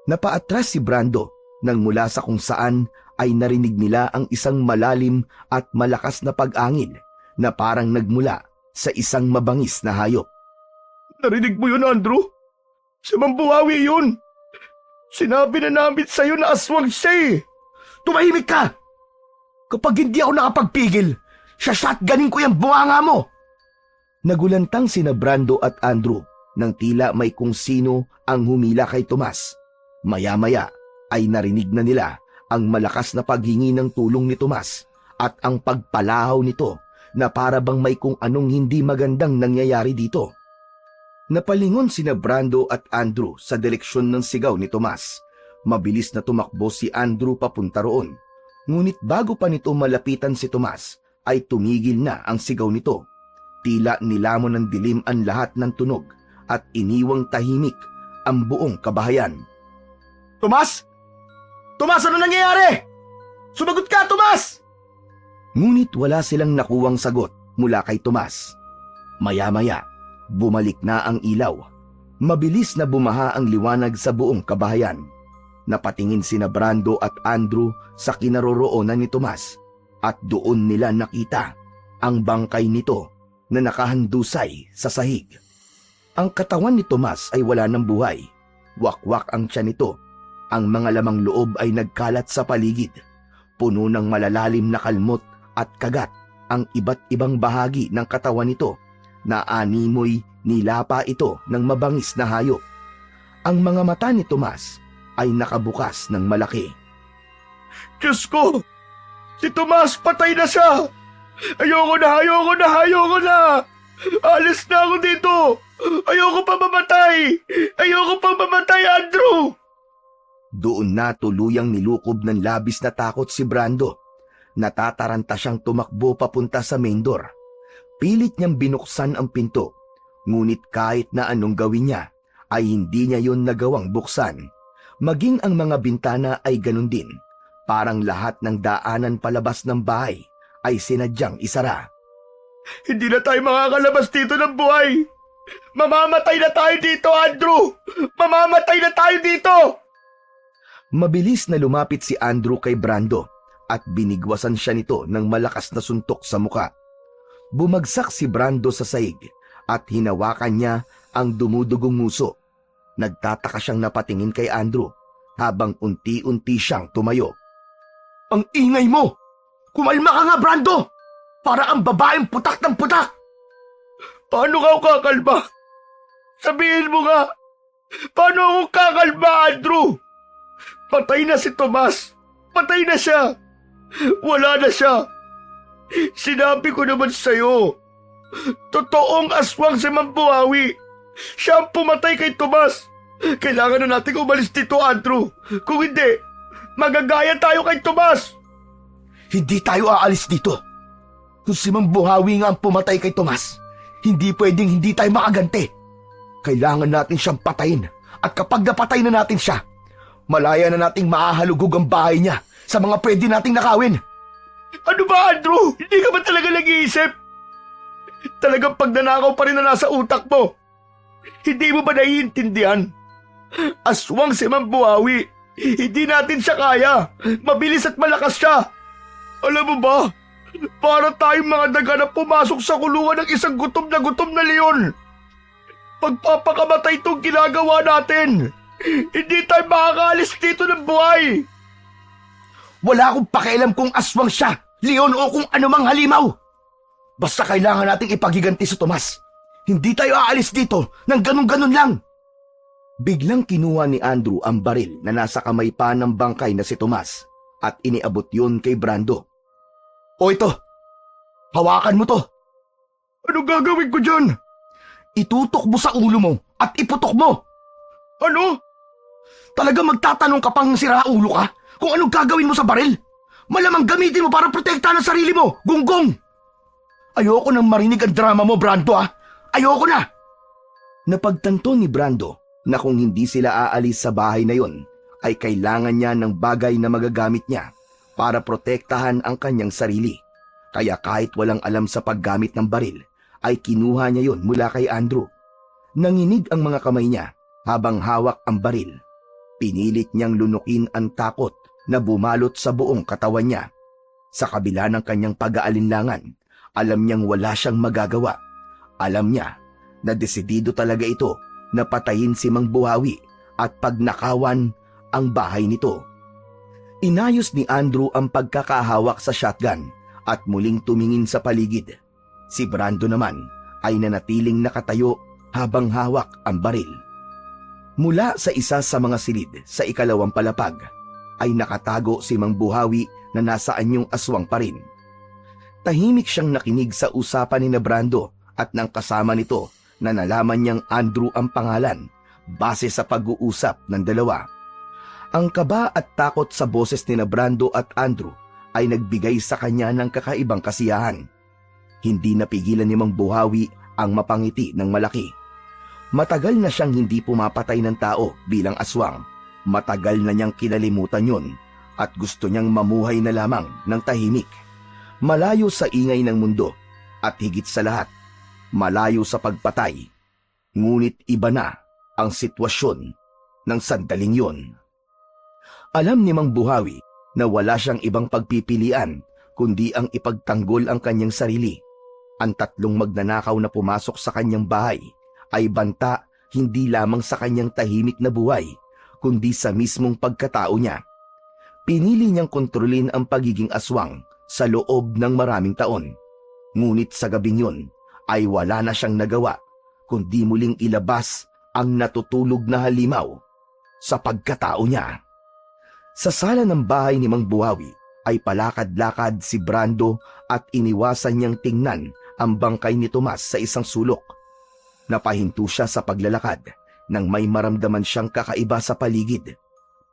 Napaatras si Brando nang mula sa kung saan ay narinig nila ang isang malalim at malakas na pag-angil na parang nagmula sa isang mabangis na hayop. Narinig mo yun, Andrew? Si Mang Buhawi yun. Sinabi na namin sa'yo na aswang siya eh. Tumahimik ka! Kapag hindi ako nakapagpigil, shotgunning ko yung bunganga mo! Nagulantang sina Brando at Andrew nang tila may kung sino ang humila kay Tomas. Maya-maya ay narinig na nila ang malakas na paghingi ng tulong ni Tomas at ang pagpalahaw nito na para bang may kung anong hindi magandang nangyayari dito. Napalingon sina Brando at Andrew sa direksyon ng sigaw ni Tomas. Mabilis na tumakbo si Andrew papunta roon. Ngunit bago pa nito malapitan si Tomas, ay tumigil na ang sigaw nito. Tila nilamon ng dilim ang lahat ng tunog at iniwang tahimik ang buong kabahayan. Tomas? Tomas, ano nangyayari? Sumagot ka, Tomas! Ngunit wala silang nakuwang sagot mula kay Tomas. Maya-maya, bumalik na ang ilaw. Mabilis na bumaha ang liwanag sa buong kabahayan. Napatingin sina Brando at Andrew sa kinaroroonan ni Tomas at doon nila nakita ang bangkay nito na nakahandusay sa sahig. Ang katawan ni Tomas ay wala ng buhay. Wakwak ang tiyan nito. Ang mga lamang loob ay nagkalat sa paligid. Puno ng malalalim na kalmot at kagat ang iba't ibang bahagi ng katawan nito na animoy nilapa ito ng mabangis na hayop. Ang mga mata ni Tomas ay nakabukas ng malaki. Diyos ko! Si Tomas, patay na siya! Ayoko na! Alis na ako dito! Ayoko pa mamatay, Andrew! Doon na tuluyang nilukob ng labis na takot si Brando. Natataranta siyang tumakbo papunta sa main door. Pilit niyang binuksan ang pinto. Ngunit kahit na anong gawin niya, ay hindi niya yun nagawang buksan. Maging ang mga bintana ay ganun din. Parang lahat ng daanan palabas ng bahay ay sinadyang isara. Hindi na tayo makakalabas dito ng buhay! Mamamatay na tayo dito, Andrew! Mamamatay na tayo dito! Mabilis na lumapit si Andrew kay Brando at binigwasan siya nito ng malakas na suntok sa muka. Bumagsak si Brando sa sahig at hinawakan niya ang dumudugong nguso. Nagtataka siyang napatingin kay Andrew habang unti-unti siyang tumayo. Ang ingay mo! Kumalma ka nga, Brando! Para ang babaeng putak ng putak! Paano ka ako kakalma? Sabihin mo nga! Paano ako kakalma, Andrew? Patay na si Tomas! Patay na siya! Wala na siya! Sinabi ko naman sa'yo, totoong aswang si Mang Buhawi! Siya ang pumatay kay Tomas! Kailangan na nating umalis dito, Andrew! Kung hindi, magagaya tayo kay Tomas! Hindi tayo aalis dito. Kung si Mang Buhawi nga ang pumatay kay Tomas, hindi pwedeng hindi tayo makaganti. Kailangan natin siyang patayin at kapag napatay na natin siya, malaya na nating mahahalugog ang bahay niya sa mga pwede nating nakawin. Ano ba, Andrew? Hindi ka ba talaga nag-iisip? Talagang pagnanakaw pa rin na nasa utak mo. Hindi mo ba naiintindihan? Aswang si Mang Buhawi. Hindi natin siya kaya. Mabilis at malakas siya. Alam mo ba? Para tayong mga daga na pumasok sa kulungan ng isang gutom na leon. Pagpapakamatay itong ginagawa natin. Hindi tayo makakaalis dito ng buhay. Wala akong pakialam kung aswang siya, leon o kung anumang halimaw. Basta kailangan nating ipagiganti si Tomas. Hindi tayo aalis dito ng ganun-ganun lang. Biglang kinuha ni Andrew ang baril na nasa kamay pa ng bangkay na si Tomas at iniabot yun kay Brando. O ito, hawakan mo to. Ano gagawin ko dyan? itutok mo sa ulo mo at iputok mo. Ano? Talaga magtatanong ka pang siraulo ka kung anong gagawin mo sa baril? Malamang gamitin mo para protektahan ang sarili mo, gunggong! Ayoko nang marinig ang drama mo, Brando ah! Ayoko na! Napagtanto ni Brando na kung hindi sila aalis sa bahay na yon, ay kailangan niya ng bagay na magagamit niya para protektahan ang kanyang sarili. Kaya kahit walang alam sa paggamit ng baril, ay kinuha niya yon mula kay Andrew. Nanginig ang mga kamay niya habang hawak ang baril. Pinilit niyang lunukin ang takot na bumalot sa buong katawan niya. Sa kabila ng kanyang pag-aalinlangan, alam niyang wala siyang magagawa. Alam niya na desidido talaga ito na patayin si Mang Buhawi at pagnakawan ang bahay nito. Inayos ni Andrew ang pagkakahawak sa shotgun at muling tumingin sa paligid. Si Brando naman ay nanatiling nakatayo habang hawak ang baril. Mula sa isa sa mga silid sa ikalawang palapag ay nakatago si Mang Buhawi na nasa anyong aswang pa rin. Tahimik siyang nakinig sa usapan ni Brando at ng kasama nito na nalaman niyang Andrew ang pangalan base sa pag-uusap ng dalawa. Ang kaba at takot sa boses ni Brando at Andrew ay nagbigay sa kanya ng kakaibang kasiyahan. Hindi napigilan ni Mang Buhawi ang mapangiti ng malaki. Matagal na siyang hindi pumapatay ng tao bilang aswang. Matagal na niyang kinalimutan yun at gusto niyang mamuhay na lamang ng tahimik. Malayo sa ingay ng mundo at higit sa lahat, malayo sa pagpatay. Ngunit iba na ang sitwasyon ng sandaling yun. Alam ni Mang Buhawi na wala siyang ibang pagpipilian kundi ang ipagtanggol ang kanyang sarili. Ang tatlong magnanakaw na pumasok sa kanyang bahay ay banta hindi lamang sa kanyang tahimik na buhay, kundi sa mismong pagkatao niya. Pinili niyang kontrolin ang pagiging aswang sa loob ng maraming taon. Ngunit sa gabing yun ay wala na siyang nagawa, kundi muling ilabas ang natutulog na halimaw sa pagkatao niya. Sa sala ng bahay ni Mang Buhawi ay palakad-lakad si Brando at iniwasan niyang tingnan ang bangkay ni Tomas sa isang sulok. Napahinto siya sa paglalakad nang may maramdaman siyang kakaiba sa paligid.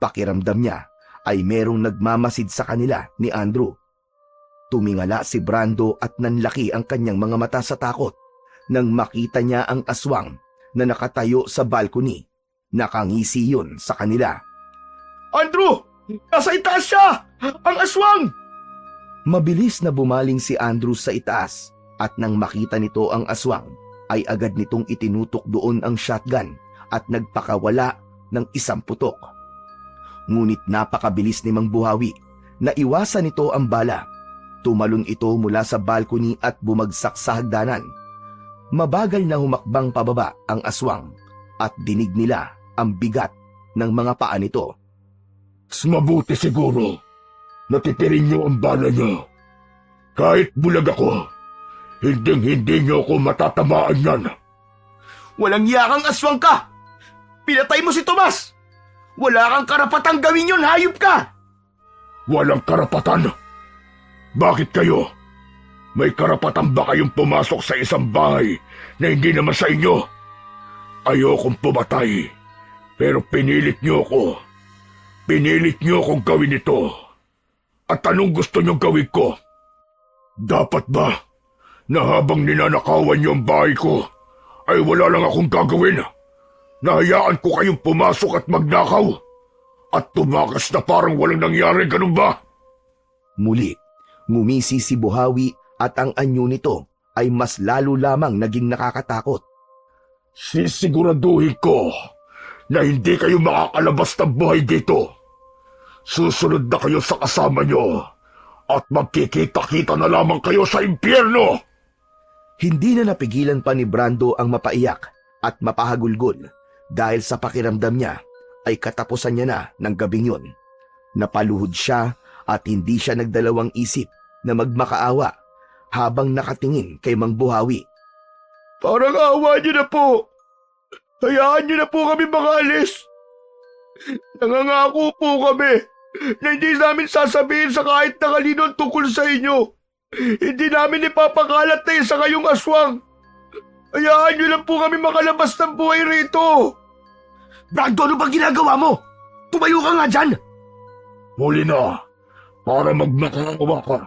Pakiramdam niya ay merong nagmamasid sa kanila ni Andrew. Tumingala si Brando at nanlaki ang kanyang mga mata sa takot nang makita niya ang aswang na nakatayo sa balcony. Nakangisi yun sa kanila. Andrew! Nasa itaas siya! Ang aswang! Mabilis na bumaling si Andrew sa itaas at nang makita nito ang aswang, ay agad nitong itinutok doon ang shotgun at nagpakawala ng isang putok. Ngunit napakabilis ni Mang Buhawi na iwasan nito ang bala. Tumalon ito mula sa balcony at bumagsak sa hagdanan. Mabagal na humakbang pababa ang aswang at dinig nila ang bigat ng mga paa nito. Mabuti siguro. Natitirin niyo ang bala niyo. Kahit bulag ako, hindi niyo ako matatamaan yan. Walang yakang aswang ka! Pinatay mo si Tomas! Wala kang karapatang gawin yun, hayop ka! Walang karapatan? Bakit kayo? May karapatan ba kayong pumasok sa isang bahay na hindi naman sa inyo? Ayokong pumatay, pero pinilit niyo ako. Pinilit niyo akong gawin ito. At anong gusto niyong gawin ko? Dapat ba na habang ninanakawan niyo ang bahay ko, ay wala lang akong gagawin? Nahayaan ko kayong pumasok at magnakaw? At tumakas na parang walang nangyari, ganun ba? Muli, ngumisi si Buhawi at ang anyo nito ay mas lalo lamang naging nakakatakot. Sisiguraduhin ko na hindi kayo makakalabas ng buhay dito. Susunod na kayo sa kasama nyo at magkikita-kita na lamang kayo sa impyerno. Hindi na napigilan pa ni Brando ang mapaiyak at mapahagulgol dahil sa pakiramdam niya ay katapusan niya na ng gabing yun. Napaluhod siya at hindi siya nagdalawang isip na magmakaawa habang nakatingin kay Mang Buhawi. Parang awa niyo na po. Hayaan niyo na po kami makaalis. Nangangako po kami na hindi namin sasabihin sa kahit na kanino tungkol sa inyo. Hindi namin ipapakalat na isa kayong aswang. Hayaan niyo lang po kami makalabas ng buhay rito. Brando, ano bang ginagawa mo? Tumayo ka nga dyan! Huli na, para magmakaawa ka.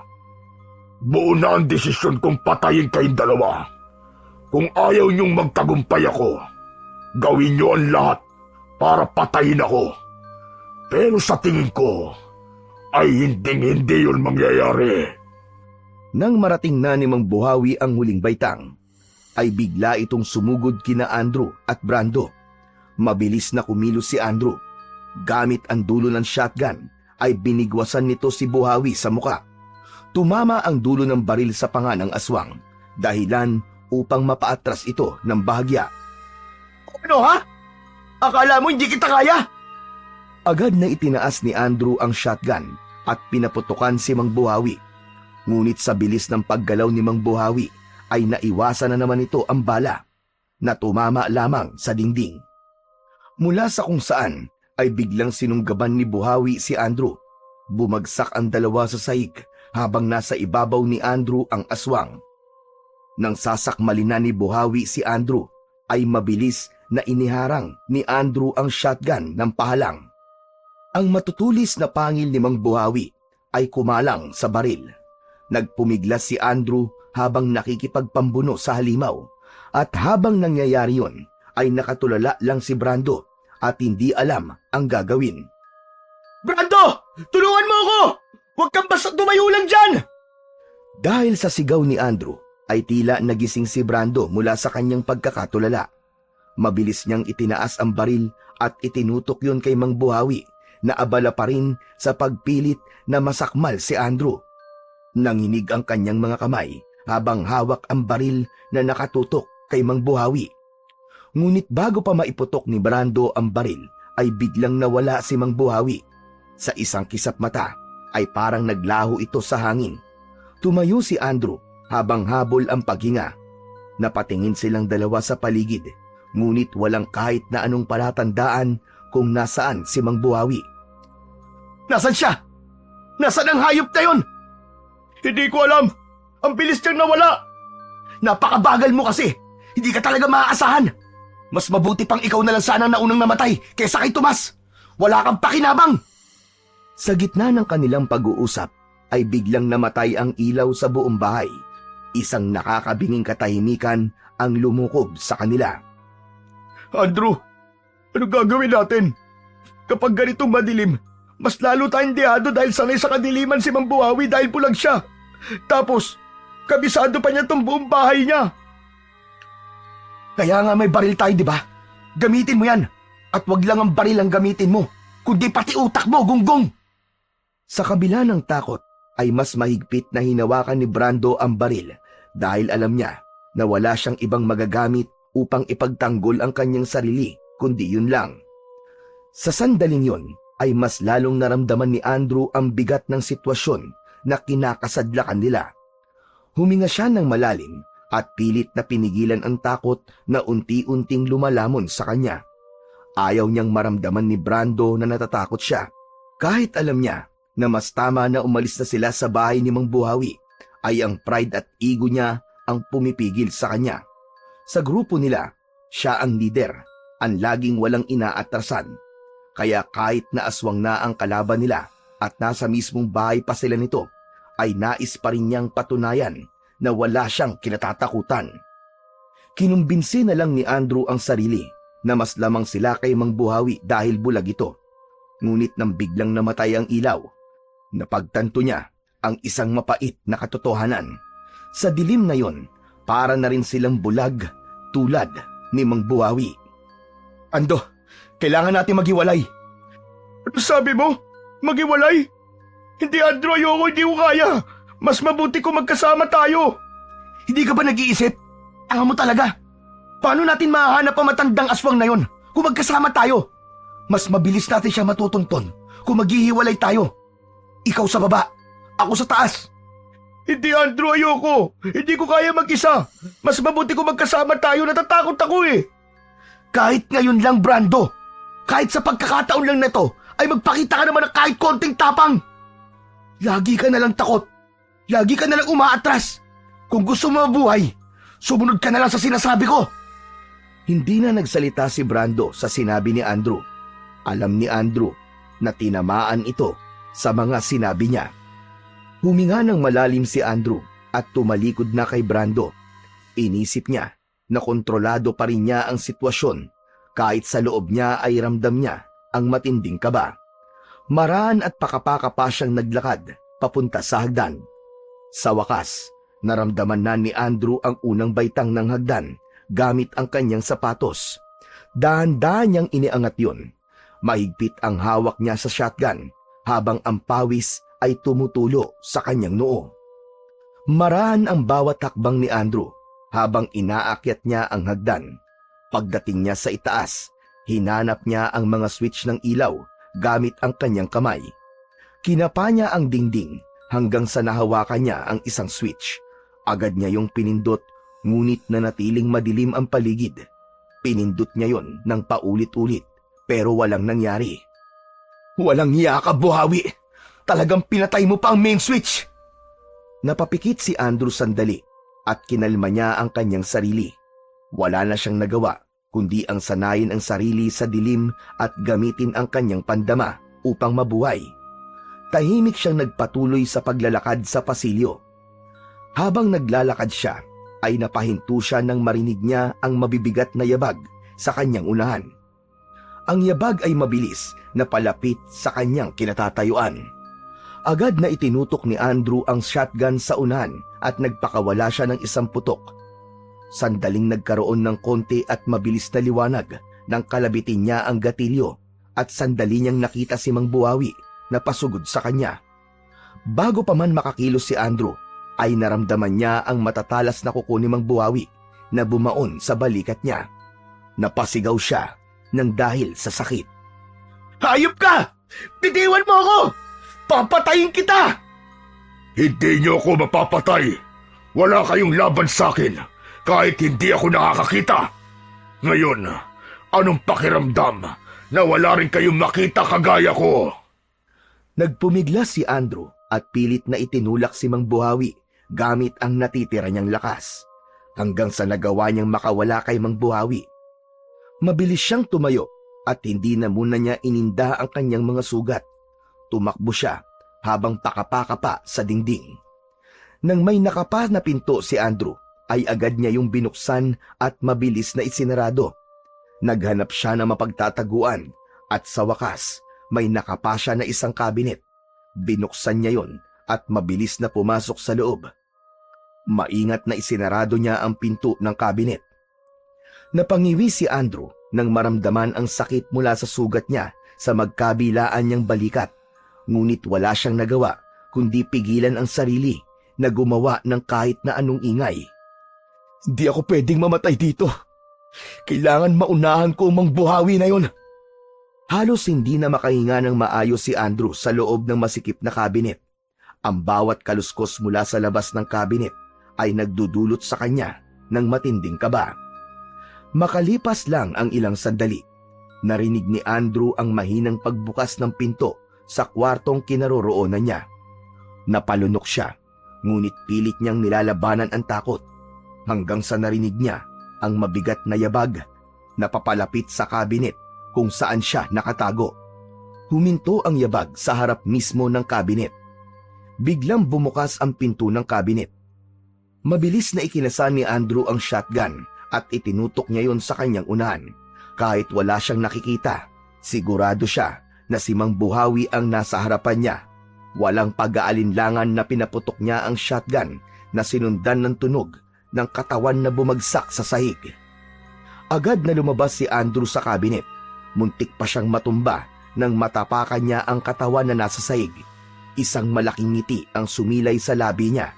Buo na ang desisyon kong patayin kayong dalawa. Kung ayaw niyong magtagumpay ako, gawin niyo ang lahat para patayin ako. Pero sa tingin ko, ay hindi yun mangyayari. Nang marating na ni Mang Buhawi ang huling baitang, ay bigla itong sumugod kina Andrew at Brando. Mabilis na kumilos si Andrew. Gamit ang dulo ng shotgun, ay binigwasan nito si Buhawi sa muka. Tumama ang dulo ng baril sa panga ng aswang, dahilan upang mapaatras ito ng bahagya. Ano ha? Akala mo hindi kita kaya? Agad na itinaas ni Andrew ang shotgun at pinaputukan si Mang Buhawi. Ngunit sa bilis ng paggalaw ni Mang Buhawi ay naiwasan na naman ito ang bala na tumama lamang sa dingding. Mula sa kung saan ay biglang sinunggaban ni Buhawi si Andrew. Bumagsak ang dalawa sa sahig habang nasa ibabaw ni Andrew ang aswang. Nang sasakmalin na ni Buhawi si Andrew ay mabilis na iniharang ni Andrew ang shotgun ng pahalang. Ang matutulis na pangil ni Mang Buhawi ay kumalang sa baril. Nagpumiglas si Andrew habang nakikipagpambuno sa halimaw, at habang nangyayari yon ay nakatulala lang si Brando at hindi alam ang gagawin. Brando! Tulungan mo ako! Huwag kang basta tumayo lang dyan! Dahil sa sigaw ni Andrew ay tila nagising si Brando mula sa kanyang pagkakatulala. Mabilis niyang itinaas ang baril at itinutok yon kay Mang Buhawi na abala pa rin sa pagpilit na masakmal si Andrew. Nanginig ang kanyang mga kamay habang hawak ang baril na nakatutok kay Mang Buhawi. Ngunit bago pa maiputok ni Brando ang baril ay biglang nawala si Mang Buhawi. Sa isang kisap mata ay parang naglaho ito sa hangin. Tumayo si Andrew habang habol ang paghinga. Napatingin silang dalawa sa paligid, ngunit walang kahit na anong palatandaan kung nasaan si Mang Buhawi. Nasaan siya? Nasaan ang hayop na yun? Hindi ko alam. Ang bilis niyang nawala. Napakabagal mo kasi. Hindi ka talaga maaasahan. Mas mabuti pang ikaw na lang sana naunang namatay kaysa kay Tomas. Wala kang pakinabang. Sa gitna ng kanilang pag-uusap ay biglang namatay ang ilaw sa buong bahay. Isang nakakabinging katahimikan ang lumukob sa kanila. Andrew, ano gagawin natin? Kapag ganitong madilim, mas lalo tayong dehado dahil sanay sa kadiliman si Mang Buhawi dahil pulag siya. Tapos, kabisado pa niya tong buong bahay niya. Kaya nga may baril tayo, di ba? Gamitin mo yan. At wag lang ang baril ang gamitin mo, kundi pati utak mo, gunggong. Sa kabila ng takot ay mas mahigpit na hinawakan ni Brando ang baril dahil alam niya na wala siyang ibang magagamit upang ipagtanggol ang kanyang sarili kundi yun lang. Sa sandaling yun ay mas lalong naramdaman ni Andrew ang bigat ng sitwasyon na kinakasadlakan nila. Huminga siya ng malalim at pilit na pinigilan ang takot na unti-unting lumalamon sa kanya. Ayaw niyang maramdaman ni Brando na natatakot siya. Kahit alam niya na mas tama na umalis na sila sa bahay ni Mang Buhawi, ay ang pride at ego niya ang pumipigil sa kanya. Sa grupo nila, siya ang leader, ang laging walang inaatrasan. Kaya kahit na aswang na ang kalaban nila at nasa mismong bahay pa sila nito, ay nais pa rin niyang patunayan na wala siyang kinatatakutan. Kinumbinsi na lang ni Andrew ang sarili na mas lamang sila kay Mang Buhawi dahil bulag ito. Ngunit nang biglang namatay ang ilaw, napagtanto niya ang isang mapait na katotohanan. Sa dilim na yon, para na rin silang bulag tulad ni Mang Buhawi. Ando, kailangan natin maghiwalay. Ano sabi mo? Maghiwalay? Hindi, Andrew, ayoko, hindi ko kaya. Mas mabuti kung magkasama tayo. Hindi ka ba nag-iisip? Tanga mo talaga. Paano natin mahahanap ang matandang aswang na yon kung magkasama tayo? Mas mabilis natin siya matutunton kung maghihiwalay tayo. Ikaw sa baba, ako sa taas. Hindi, Andrew, ayoko. Hindi ko kaya mag-isa. Mas mabuti kung magkasama tayo, natatakot ako eh. Kahit ngayon lang, Brando. Kahit sa pagkakataon lang na to, ay magpakita ka naman ng kahit konting tapang. Lagi ka na lang takot. Lagi ka na lang umaatras. Kung gusto mo mabuhay, Sumunod ka na lang sa sinasabi ko! Hindi na nagsalita si Brando sa sinabi ni Andrew. Alam ni Andrew na tinamaan ito sa mga sinabi niya. Huminga ng malalim si Andrew at tumalikod na kay Brando. Inisip niya na kontrolado pa rin niya ang sitwasyon kahit sa loob niya ay ramdam niya ang matinding kaba. Maraan at pakapaka pa siyang naglakad papunta sa hagdan. Sa wakas, naramdaman na ni Andrew ang unang baitang ng hagdan gamit ang kanyang sapatos. Dahan-dahan niyang iniangat yun. Mahigpit ang hawak niya sa shotgun habang ang pawis ay tumutulo sa kanyang noo. Maraan ang bawat hakbang ni Andrew habang inaakyat niya ang hagdan. Pagdating niya sa itaas, hinanap niya ang mga switch ng ilaw gamit ang kanyang kamay. Kinapa niya ang dingding hanggang sa nahawakan niya ang isang switch. Agad niya yung pinindot, ngunit nanatiling madilim ang paligid. Pinindot niya yon ng paulit-ulit pero walang nangyari. Walang hiya ka, buhawi! Talagang pinatay mo pa ang main switch! Napapikit si Andrew sandali at kinalma niya ang kanyang sarili. Wala na siyang nagawa kundi ang sanayin ang sarili sa dilim at gamitin ang kanyang pandama upang mabuhay. Tahimik siyang nagpatuloy sa paglalakad sa pasilyo. Habang naglalakad siya, ay napahinto siya nang marinig niya ang mabibigat na yabag sa kanyang unahan. Ang yabag ay mabilis na palapit sa kanyang kinatatayuan. Agad na itinutok ni Andrew ang shotgun sa unahan at nagpakawala siya ng isang putok. Sandaling nagkaroon ng konti at mabilis na liwanag nang kalabitin niya ang gatilyo at sandali niyang nakita si Mang Buhawi na pasugod sa kanya. Bago pa man makakilos si Andrew, ay naramdaman niya ang matatalas na kuko ni Mang Buhawi na bumaon sa balikat niya. Napasigaw siya nang dahil sa sakit. Hayop ka! Bitiwan mo ako! Papatayin kita! Hindi niyo ako mapapatay. Wala kayong laban sa akin kahit hindi ako nakakakita. Ngayon, anong pakiramdam na wala rin kayong makita kagaya ko? Nagpumigla si Andrew at pilit na itinulak si Mang Buhawi gamit ang natitira niyang lakas, hanggang sa nagawa niyang makawala kay Mang Buhawi. Mabilis siyang tumayo at hindi na muna niya ininda ang kanyang mga sugat. Tumakbo siya habang pakapaka pa sa dingding. Nang may nakapa na pinto si Andrew, ay agad niya yung binuksan at mabilis na isinarado. Naghanap siya ng mapagtataguan at sa wakas, may nakapa siya na isang kabinet. Binuksan niya yon at mabilis na pumasok sa loob. Maingat na isinarado niya ang pinto ng kabinet. Napangiwi si Andrew nang maramdaman ang sakit mula sa sugat niya sa magkabilaan niyang balikat. Ngunit wala siyang nagawa kundi pigilan ang sarili na gumawa ng kahit na anong ingay. Hindi ako pwedeng mamatay dito. Kailangan maunahan ko ang Mang Buhawi na yon. Halos hindi na makahinga ng maayos si Andrew sa loob ng masikip na kabinet. Ang bawat kaluskos mula sa labas ng kabinet ay nagdudulot sa kanya ng matinding kaba. Makalipas lang ang ilang sandali, narinig ni Andrew ang mahinang pagbukas ng pinto sa kwartong kinaroroonan niya. Napalunok siya, ngunit pilit niyang nilalabanan ang takot hanggang sa narinig niya ang mabigat na yabag na papalapit sa kabinet kung saan siya nakatago. Huminto ang yabag sa harap mismo ng kabinet. Biglang bumukas ang pinto ng kabinet. Mabilis na ikinasa ni Andrew ang shotgun at itinutok niya yon sa kanyang unahan. Kahit wala siyang nakikita, sigurado siya na si Mang Buhawi ang nasa harapan niya. Walang pag-aalinlangan na pinaputok niya ang shotgun na sinundan ng tunog ng katawan na bumagsak sa sahig. Agad na lumabas si Andrew sa kabinet. Muntik pa siyang matumba nang matapakan niya ang katawan na nasa sahig. Isang malaking ngiti ang sumilay sa labi niya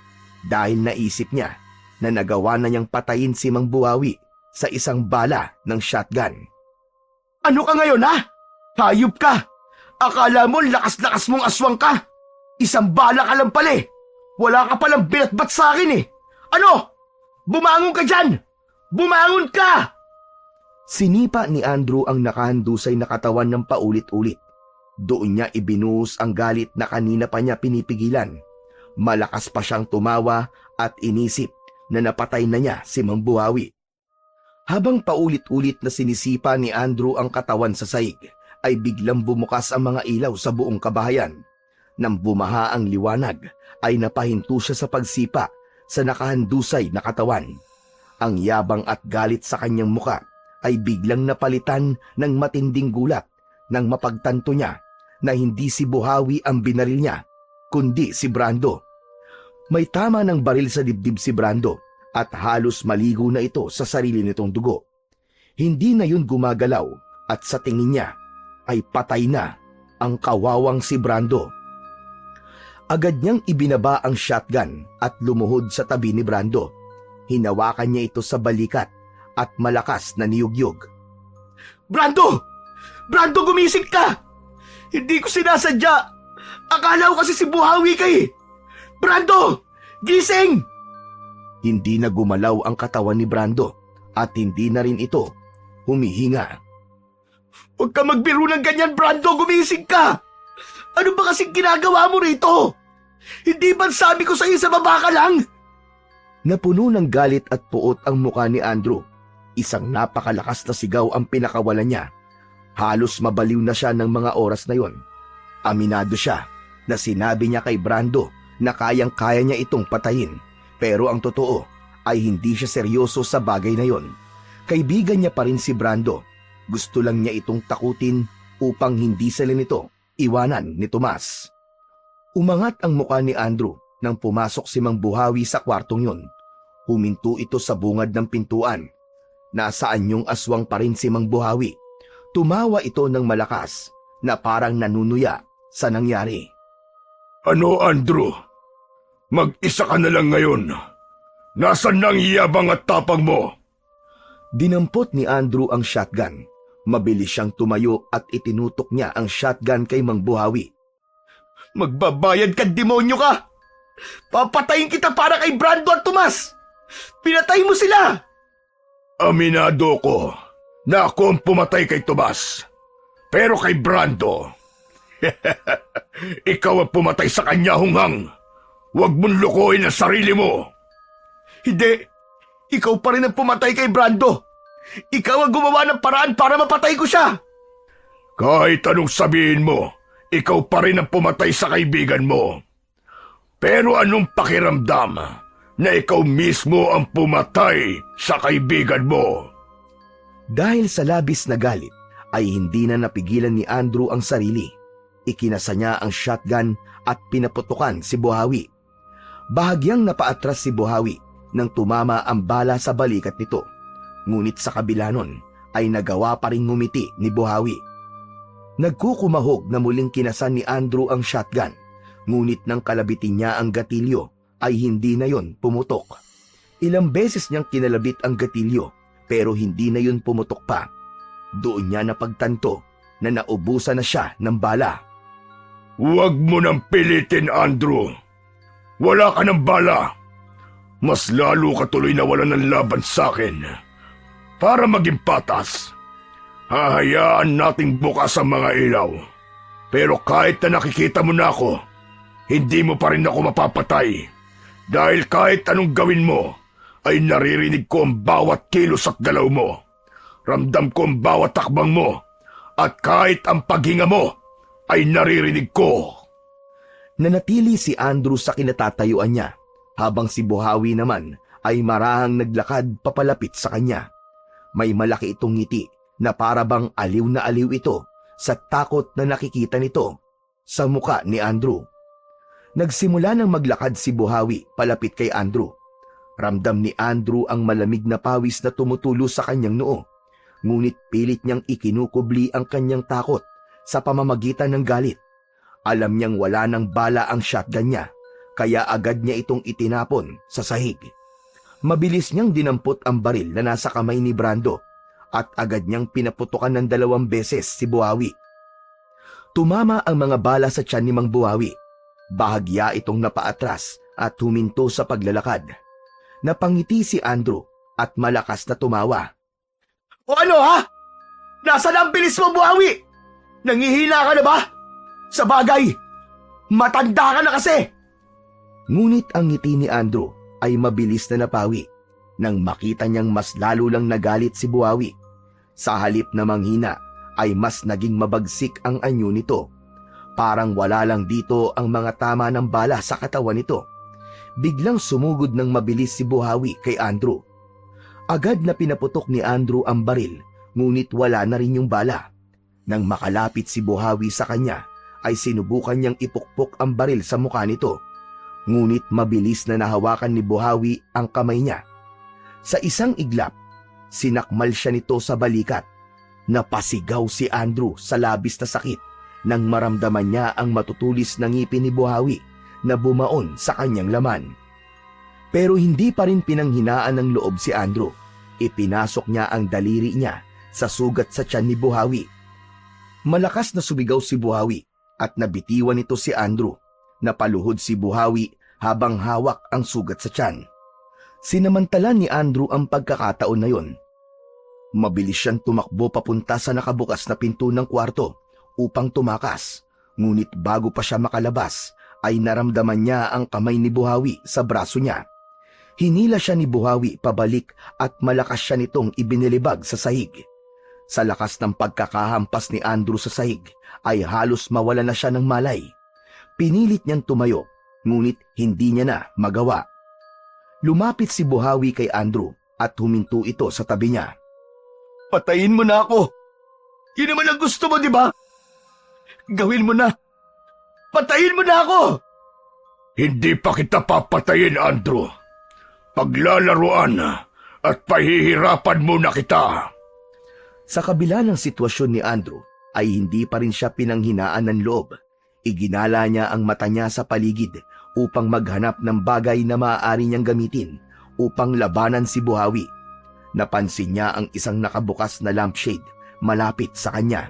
dahil naisip niya na nagawa na niyang patayin si Mang Buhawi sa isang bala ng shotgun. Ano ka ngayon, ha? Hayop ka! Akala mo lakas-lakas mong aswang ka? Isang bala ka lang pala eh! Wala ka palang binatbat sa akin eh! Ano? Bumangon ka dyan! Bumangon ka! Sinipa ni Andrew ang nakahandusay na katawan ng paulit-ulit. Doon niya ibinuhos ang galit na kanina pa niya pinipigilan. Malakas pa siyang tumawa at inisip na napatay na niya si Mang Buhawi. Habang paulit-ulit na sinisipa ni Andrew ang katawan sa sahig, ay biglang bumukas ang mga ilaw sa buong kabahayan. Nang bumaha ang liwanag, ay napahinto siya sa pagsipa sa nakahandusay na katawan. Ang yabang at galit sa kanyang muka ay biglang napalitan ng matinding gulat nang mapagtanto niya na hindi si Buhawi ang binaril niya, kundi si Brando. May tama ng baril sa dibdib si Brando at halos maligo na ito sa sarili nitong dugo. Hindi na yun gumagalaw at sa tingin niya ay patay na ang kawawang si Brando. Agad niyang ibinaba ang shotgun at lumuhod sa tabi ni Brando. Hinawakan niya ito sa balikat at malakas na niyugyug. Brando! Brando, gumising ka! Hindi ko sinasadya! Akala ko kasi si Buhawi ka eh! Brando! Gising! Hindi na gumalaw ang katawan ni Brando at hindi na rin ito humihinga. Huwag ka magbiro ng ganyan, Brando! Gumising ka! Ano ba kasing ginagawa mo rito? Hindi ba sabi ko sa iyo sa baba ka lang? Napuno ng galit at puot ang mukha ni Andrew. Isang napakalakas na sigaw ang pinakawalan niya. Halos mabaliw na siya ng mga oras na yon. Aminado siya na sinabi niya kay Brando na kayang-kaya niya itong patayin. Pero ang totoo ay hindi siya seryoso sa bagay na yon. Kaibigan niya pa rin si Brando. Gusto lang niya itong takutin upang hindi sila nito iwanan ni Tomas. Umangat ang mukha ni Andrew nang pumasok si Mang Buhawi sa kwartong yon. Huminto ito sa bungad ng pintuan. Nasaan yung aswang pa rin si Mang Buhawi? Tumawa ito ng malakas na parang nanunuya sa nangyari. Ano, Andrew? Mag-isa ka na lang ngayon. Nasaan na ang yabang at tapang mo? Dinampot ni Andrew ang shotgun. Mabilis siyang tumayo at itinutok niya ang shotgun kay Mang Buhawi. Magbabayad ka, demonyo ka! Papatayin kita para kay Brando at Tomas! Pinatay mo sila! Aminado ko na ako ang pumatay kay Tomas. Pero kay Brando, ikaw ang pumatay sa kanya, hunghang. Huwag mong lukuhin ang sarili mo. Hindi, ikaw pa rin ang pumatay kay Brando. Ikaw ang gumawa ng paraan para mapatay ko siya. Kahit anong sabihin mo, ikaw pa rin ang pumatay sa kaibigan mo. Pero anong pakiramdam na ikaw mismo ang pumatay sa kaibigan mo? Dahil sa labis na galit, ay hindi na napigilan ni Andrew ang sarili. Ikinasa niya ang shotgun at pinaputukan si Buhawi. Bahagyang napaatras si Buhawi nang tumama ang bala sa balikat nito. Ngunit sa kabila nun ay nagawa pa rin ngumiti ni Buhawi. Nagkukumahog na muling kinasan ni Andrew ang shotgun. Ngunit nang kalabitin niya ang gatilyo ay hindi na yon pumutok. Ilang beses niyang kinalabit ang gatilyo pero hindi na yon pumutok pa. Doon niya napagtanto na naubusan na siya ng bala. Huwag mo nang pilitin, Andrew. Wala ka ng bala. Mas lalo ka tuloy na wala ng laban sa akin. Para maging patas, hahayaan nating bukas ang mga ilaw. Pero kahit na nakikita mo na ako, hindi mo pa rin ako mapapatay. Dahil kahit anong gawin mo, ay naririnig ko ang bawat kilos at galaw mo. Ramdam ko ang bawat takbang mo. At kahit ang paghinga mo, ay naririnig ko. Nanatili si Andrew sa kinatatayuan niya, habang si Buhawi naman ay marahang naglakad papalapit sa kanya. May malaki itong ngiti na para bang aliw na aliw ito sa takot na nakikita nito sa muka ni Andrew. Nagsimula nang maglakad si Buhawi palapit kay Andrew. Ramdam ni Andrew ang malamig na pawis na tumutulo sa kanyang noo. Ngunit pilit niyang ikinukubli ang kanyang takot sa pamamagitan ng galit. Alam niyang wala ng bala ang shotgun niya, kaya agad niya itong itinapon sa sahig. Mabilis niyang dinampot ang baril na nasa kamay ni Brando at agad niyang pinaputukan ng 2 beses si Buhawi. Tumama ang mga bala sa tiyan ni Mang Buhawi. Bahagya itong napaatras at huminto sa paglalakad. Napangiti si Andrew at malakas na tumawa. O ano ha? Nasaan ang bilis mo, Buhawi? Nangihina ka na ba? Sa bagay, matanda ka na kasi. Ngunit ang ngiti ni Andrew ay mabilis na napawi nang makita niyang mas lalo lang nagalit si Buhawi. Sa halip na manghina ay mas naging mabagsik ang anyo nito. Parang wala lang dito ang mga tama ng bala sa katawan nito. Biglang sumugod ng mabilis si Buhawi kay Andrew. Agad na pinaputok ni Andrew ang baril, ngunit wala na rin yung bala. Nang makalapit si Buhawi sa kanya, ay sinubukan niyang ipukpok ang baril sa mukha nito. Ngunit mabilis na nahawakan ni Buhawi ang kamay niya. Sa isang iglap, sinakmal siya nito sa balikat. Napasigaw si Andrew sa labis na sakit nang maramdaman niya ang matutulis na ngipin ni Buhawi na bumaon sa kanyang laman. Pero hindi pa rin pinanghinaan ng loob si Andrew. Ipinasok niya ang daliri niya sa sugat sa tiyan ni Buhawi. Malakas na sumigaw si Buhawi at nabitiwan nito si Andrew. Napaluhod si Buhawi habang hawak ang sugat sa tiyan. Sinamantala ni Andrew ang pagkakataon na yon. Mabilis siyang tumakbo papunta sa nakabukas na pinto ng kwarto upang tumakas. Ngunit bago pa siya makalabas, ay naramdaman niya ang kamay ni Buhawi sa braso niya. Hinila siya ni Buhawi pabalik at malakas siya nitong ibinilibag sa sahig. Sa lakas ng pagkakahampas ni Andrew sa sahig, ay halos mawala na siya ng malay. Pinilit niyang tumayo, ngunit hindi niya na magawa. Lumapit si Buhawi kay Andrew at huminto ito sa tabi niya. Patayin mo na ako! Yun naman ang gusto mo, di ba? Gawin mo na! Patayin mo na ako! Hindi pa kita papatayin, Andrew. Paglalaruan at pahihirapan mo na kita. Sa kabila ng sitwasyon ni Andrew, ay hindi pa rin siya pinanghinaan ng loob. Iginala niya ang mata niya sa paligid upang maghanap ng bagay na maaari niyang gamitin upang labanan si Buhawi. Napansin niya ang isang nakabukas na lampshade malapit sa kanya.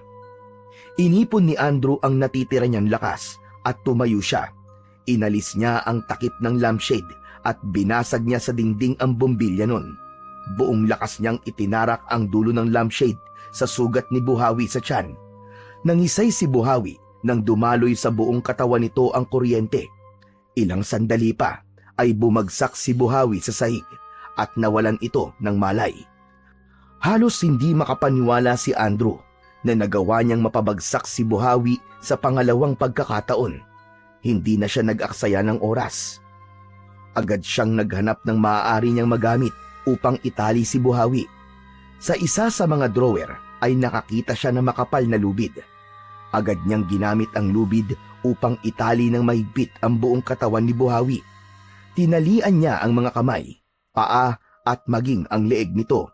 Inipon ni Andrew ang natitira niyang lakas at tumayo siya. Inalis niya ang takip ng lampshade at binasag niya sa dingding ang bombilya nun. Buong lakas niyang itinarak ang dulo ng lampshade sa sugat ni Buhawi sa tiyan. Nangisay si Buhawi nang dumaloy sa buong katawan nito ang kuryente. Ilang sandali pa ay bumagsak si Buhawi sa sahig at nawalan ito ng malay. Halos hindi makapaniwala si Andrew na nagawa niyang mapabagsak si Buhawi sa pangalawang pagkakataon. Hindi na siya nag-aksaya ng oras. Agad siyang naghanap ng maaari niyang magamit upang itali si Buhawi. Sa isa sa mga drawer ay nakakita siya ng makapal na lubid. Agad niyang ginamit ang lubid upang itali ng mahigpit ang buong katawan ni Buhawi. Tinalian niya ang mga kamay, paa at maging ang leeg nito.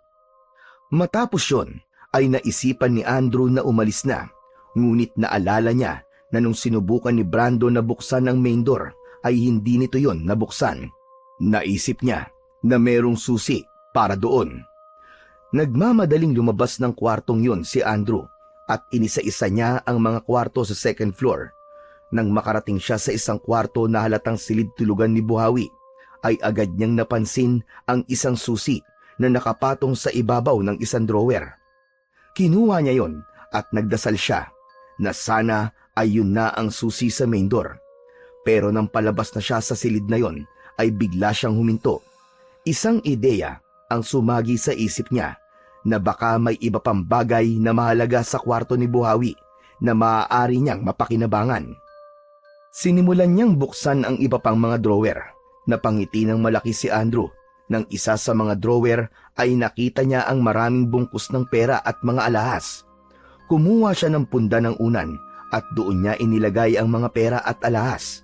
Matapos yon, ay naisipan ni Andrew na umalis na, ngunit naalala niya na nung sinubukan ni Brando na buksan ang main door, ay hindi nito yon nabuksan. Naisip niya na merong susi para doon. Nagmamadaling lumabas ng kwartong yon si Andrew at inisa-isa niya ang mga kwarto sa second floor. Nang makarating siya sa isang kwarto na halatang silid-tulugan ni Buhawi, ay agad niyang napansin ang isang susi na nakapatong sa ibabaw ng isang drawer. Kinuha niya yon at nagdasal siya na sana ay yun na ang susi sa main door. Pero nang palabas na siya sa silid na yon, ay bigla siyang huminto. Isang ideya ang sumagi sa isip niya na baka may iba pang bagay na mahalaga sa kwarto ni Buhawi na maaari niyang mapakinabangan. Sinimulan niyang buksan ang iba pang mga drawer. Napangiti ng malaki si Andrew. Nang isa sa mga drawer ay nakita niya ang maraming bungkus ng pera at mga alahas. Kumuha siya ng punda ng unan at doon niya inilagay ang mga pera at alahas.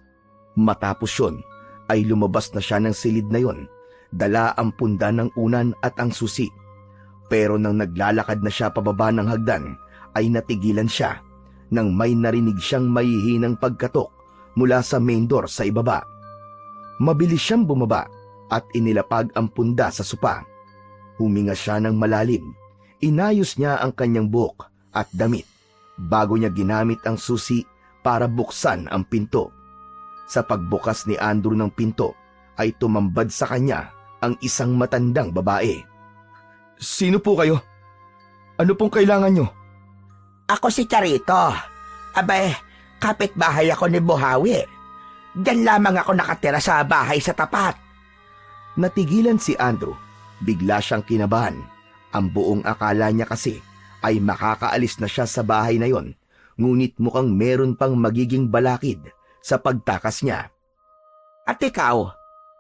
Matapos yun, ay lumabas na siya ng silid na yon. Dala ang punda ng unan at ang susi. Pero nang naglalakad na siya pababa ng hagdan, ay natigilan siya nang may narinig siyang mahihinang pagkatok mula sa main door sa ibaba. Mabilis siyang bumaba at inilapag ang punda sa sopa. Huminga siya ng malalim. Inayos niya ang kanyang buhok at damit bago niya ginamit ang susi para buksan ang pinto. Sa pagbukas ni Andrew ng pinto, ay tumambad sa kanya ang isang matandang babae. "Sino po kayo? Ano pong kailangan nyo?" Ako si Charito. Abay, kapitbahay ako ni Buhawi. Diyan lamang ako nakatira sa bahay sa tapat. Natigilan si Andrew. Bigla siyang kinabahan. Ang buong akala niya kasi ay makakaalis na siya sa bahay na yon, ngunit mukhang meron pang magiging balakid sa pagtakas niya. At ikaw,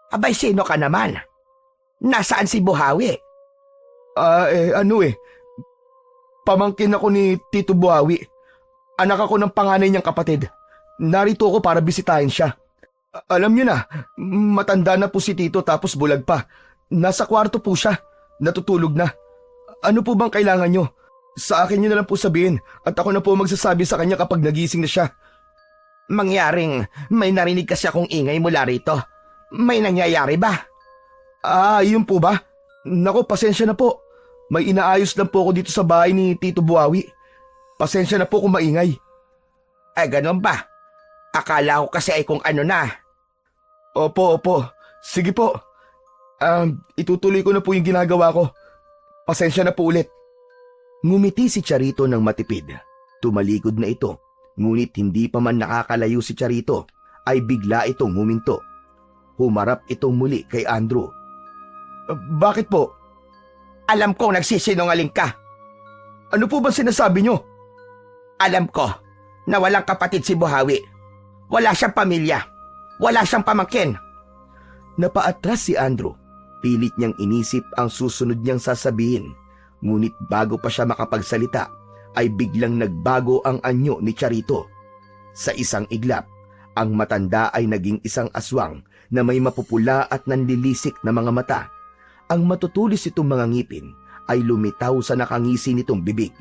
abay sino ka naman? Nasaan si Buhawi? Pamangkin ako ni Tito Buhawi. Anak ako ng panganay niyang kapatid. Narito ako para bisitahin siya. Alam niyo na, matanda na po si Tito tapos bulag pa. Nasa kwarto po siya. Natutulog na. Ano po bang kailangan niyo? Sa akin niyo na lang po sabihin at ako na po magsasabi sa kanya kapag nagising na siya. Mangyaring may narinig kasi akong ingay mula rito. May nangyayari ba? Yun po ba? Naku, pasensya na po. May inaayos lang po ako dito sa bahay ni Tito Buhawi. Pasensya na po kung maingay. Ay, ganun ba? Akala ko kasi ay kung ano na. Opo. Sige po. Itutuloy ko na po yung ginagawa ko. Pasensya na po ulit. Ngumiti si Charito ng matipid. Tumalikod na ito, ngunit hindi pa man nakakalayo si Charito, ay bigla itong huminto. Humarap itong muli kay Andrew. Bakit po? Alam kong nagsisinungaling ka. Ano po ba sinasabi nyo? Alam ko na walang kapatid si Buhawi. Wala siyang pamilya. Wala siyang pamangkin. Napaatras si Andrew. Pilit niyang inisip ang susunod niyang sasabihin. Ngunit bago pa siya makapagsalita, ay biglang nagbago ang anyo ni Charito. Sa isang iglap, ang matanda ay naging isang aswang na may mapupula at nanlilisik na mga mata. Ang matutulis itong mga ngipin ay lumitaw sa nakangisi nitong bibig.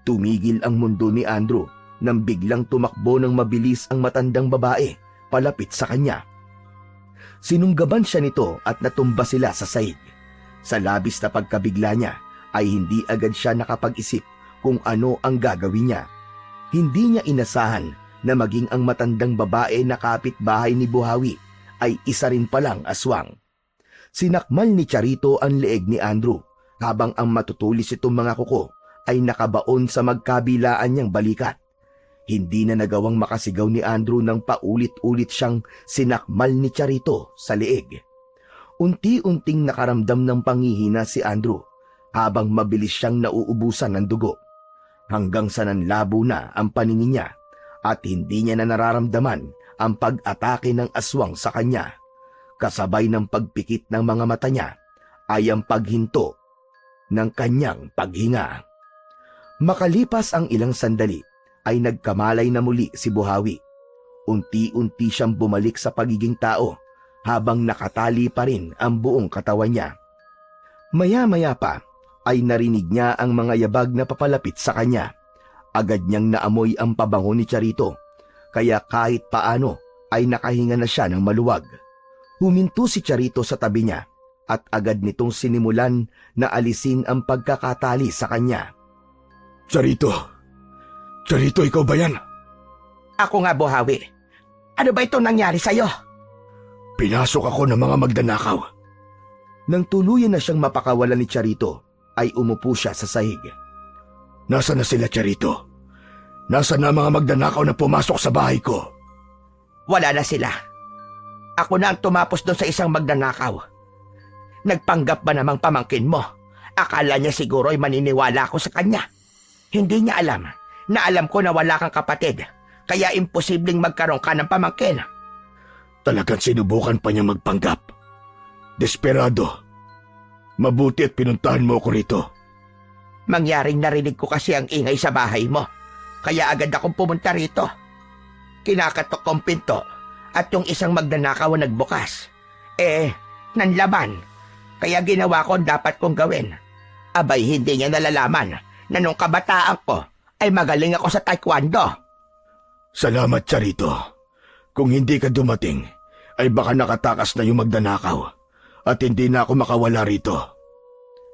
Tumigil ang mundo ni Andrew nang biglang tumakbo ng mabilis ang matandang babae palapit sa kanya. Sinunggaban siya nito at natumba sila sa sahig. Sa labis na pagkabigla niya ay hindi agad siya nakapag-isip kung ano ang gagawin niya. Hindi niya inasahan na maging ang matandang babae na kapitbahay ni Buhawi ay isa rin palang aswang. Sinakmal ni Charito ang leeg ni Andrew habang ang matutulis itong mga kuko ay nakabaon sa magkabilaan niyang balikat. Hindi na nagawang makasigaw ni Andrew nang paulit-ulit siyang sinakmal ni Charito sa leeg. Unti-unting nakaramdam ng panghihina si Andrew habang mabilis siyang nauubusan ng dugo. Hanggang sa nanlabo na ang paningin niya at hindi niya na nararamdaman ang pag-atake ng aswang sa kanya. Kasabay ng pagpikit ng mga mata niya ay ang paghinto ng kanyang paghinga. Makalipas ang ilang sandali ay nagkamalay na muli si Buhawi. Unti-unti siyang bumalik sa pagiging tao habang nakatali pa rin ang buong katawan niya. Maya-maya pa ay narinig niya ang mga yabag na papalapit sa kanya. Agad niyang naamoy ang pabango ni Charito, kaya kahit paano ay nakahinga na siya ng maluwag. Huminto si Charito sa tabi niya at agad nitong sinimulan na alisin ang pagkakatali sa kanya. Charito, ikaw ba yan? Ako nga, Buhawi. Ano ba itong nangyari sa'yo? Pinasok ako ng mga magdanakaw. Nang tuluyan na siyang mapakawalan ni Charito, ay umupo siya sa sahig. Nasaan na sila, Charito? Nasaan na ang mga magdanakaw na pumasok sa bahay ko? Wala na sila. Ako na ang tumapos doon sa isang magnanakaw. Nagpanggap ba namang pamangkin mo? Akala niya siguro ay maniniwala ako sa kanya. Hindi niya alam na alam ko na wala kang kapatid, kaya imposibleng magkaroon ka ng pamangkin. Talagang sinubukan pa niya magpanggap. Desperado. Mabuti at pinuntahan mo ako rito. Mangyaring narinig ko kasi ang ingay sa bahay mo, kaya agad akong pumunta rito. Kinakatok kong pinto at yung isang magnanakaw ang nagbukas. Nanlaban. Kaya ginawa ko ang dapat kong gawin. Abay, hindi niya nalalaman na nung kabataan ko ay magaling ako sa taekwondo. Salamat, Charito. Kung hindi ka dumating, ay baka nakatakas na yung magnanakaw at hindi na ako makawala rito.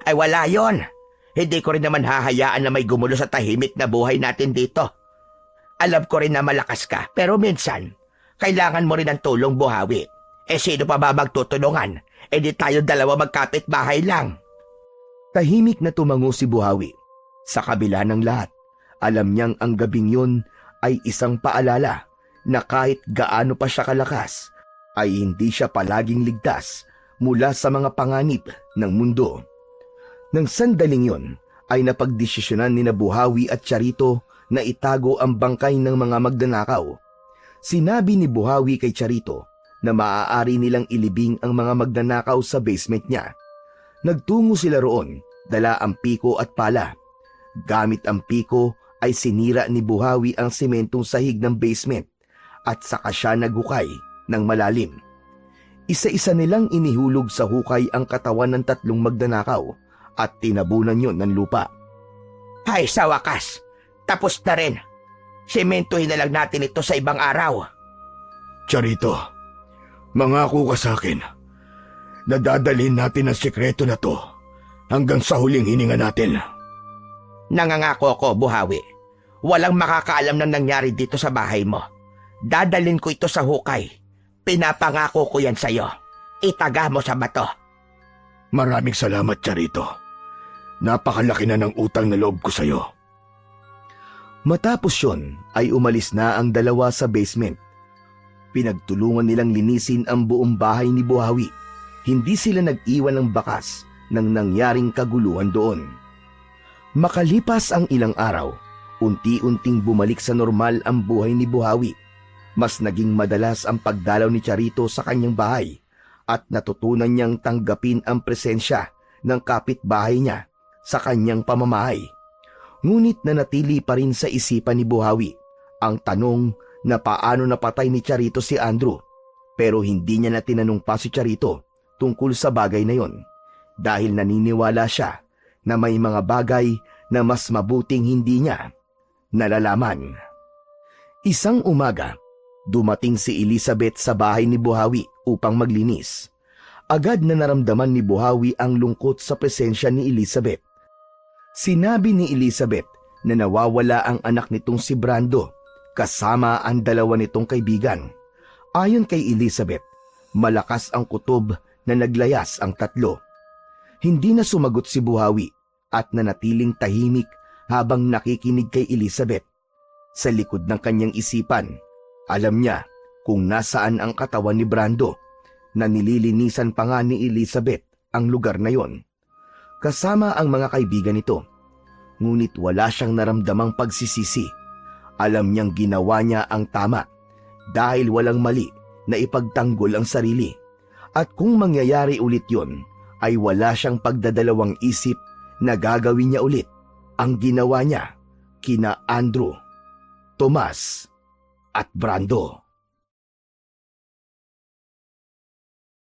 Ay wala yon. Hindi ko rin naman hahayaan na may gumulo sa tahimik na buhay natin dito. Alam ko rin na malakas ka, pero minsan, kailangan mo rin ng tulong, Buhawi. Sino pa ba magtutulungan? Di tayo dalawa magkapit bahay lang. Tahimik na tumango si Buhawi. Sa kabila ng lahat, alam niyang ang gabing yun ay isang paalala na kahit gaano pa siya kalakas, ay hindi siya palaging ligtas mula sa mga panganib ng mundo. Nang sandaling yon ay napagdesisyonan ni Buhawi at Charito na itago ang bangkay ng mga magnanakaw. Sinabi ni Buhawi kay Charito na maaari nilang ilibing ang mga magnanakaw sa basement niya. Nagtungo sila roon, dala ang piko at pala. Gamit ang piko ay sinira ni Buhawi ang sementong sahig ng basement at saka siya naghukay ng malalim. Isa-isa nilang inihulog sa hukay ang katawan ng 3 magnanakaw at tinabunan yon ng lupa. Ay, sa wakas, tapos na rin. Sementuhin na lang natin ito sa ibang araw. Charito, mangako ka sa akin na dadalhin natin ang sikreto na to hanggang sa huling hininga natin. Nangangako ako, Buhawi. Walang makakaalam ng nangyari dito sa bahay mo. Dadalhin ko ito sa hukay. Pinapangako ko yan sa'yo. Itaga mo sa bato. Maraming salamat, Charito. Napakalaki na ng utang na loob ko sa'yo. Matapos yon ay umalis na ang dalawa sa basement. Pinagtulungan nilang linisin ang buong bahay ni Buhawi. Hindi sila nag-iwan ng bakas ng nangyaring kaguluhan doon. Makalipas ang ilang araw, unti-unting bumalik sa normal ang buhay ni Buhawi. Mas naging madalas ang pagdalaw ni Charito sa kanyang bahay at natutunan niyang tanggapin ang presensya ng kapitbahay niya sa kanyang pamamahay. Ngunit nanatili pa rin sa isipan ni Buhawi ang tanong na paano napatay ni Charito si Andrew, pero hindi niya na tinanong pa si Charito tungkol sa bagay na yon dahil naniniwala siya na may mga bagay na mas mabuting hindi niya nalalaman. Isang umaga, dumating si Elizabeth sa bahay ni Buhawi upang maglinis. Agad na naramdaman ni Buhawi ang lungkot sa presensya ni Elizabeth. Sinabi ni Elizabeth na nawawala ang anak nitong si Brando kasama ang 2 nitong kaibigan. Ayon kay Elizabeth, malakas ang kutob na naglayas ang 3. Hindi na sumagot si Buhawi at nanatiling tahimik habang nakikinig kay Elizabeth. Sa likod ng kanyang isipan, alam niya kung nasaan ang katawan ni Brando na nililinisan pa nga ni Elizabeth ang lugar na yon, kasama ang mga kaibigan nito. Ngunit wala siyang naramdamang pagsisisi. Alam niyang ginawa niya ang tama dahil walang mali na ipagtanggol ang sarili. At kung mangyayari ulit yon, ay wala siyang pagdadalawang isip na gagawin niya ulit ang ginawa niya kina Andrew, Tomas at Brando.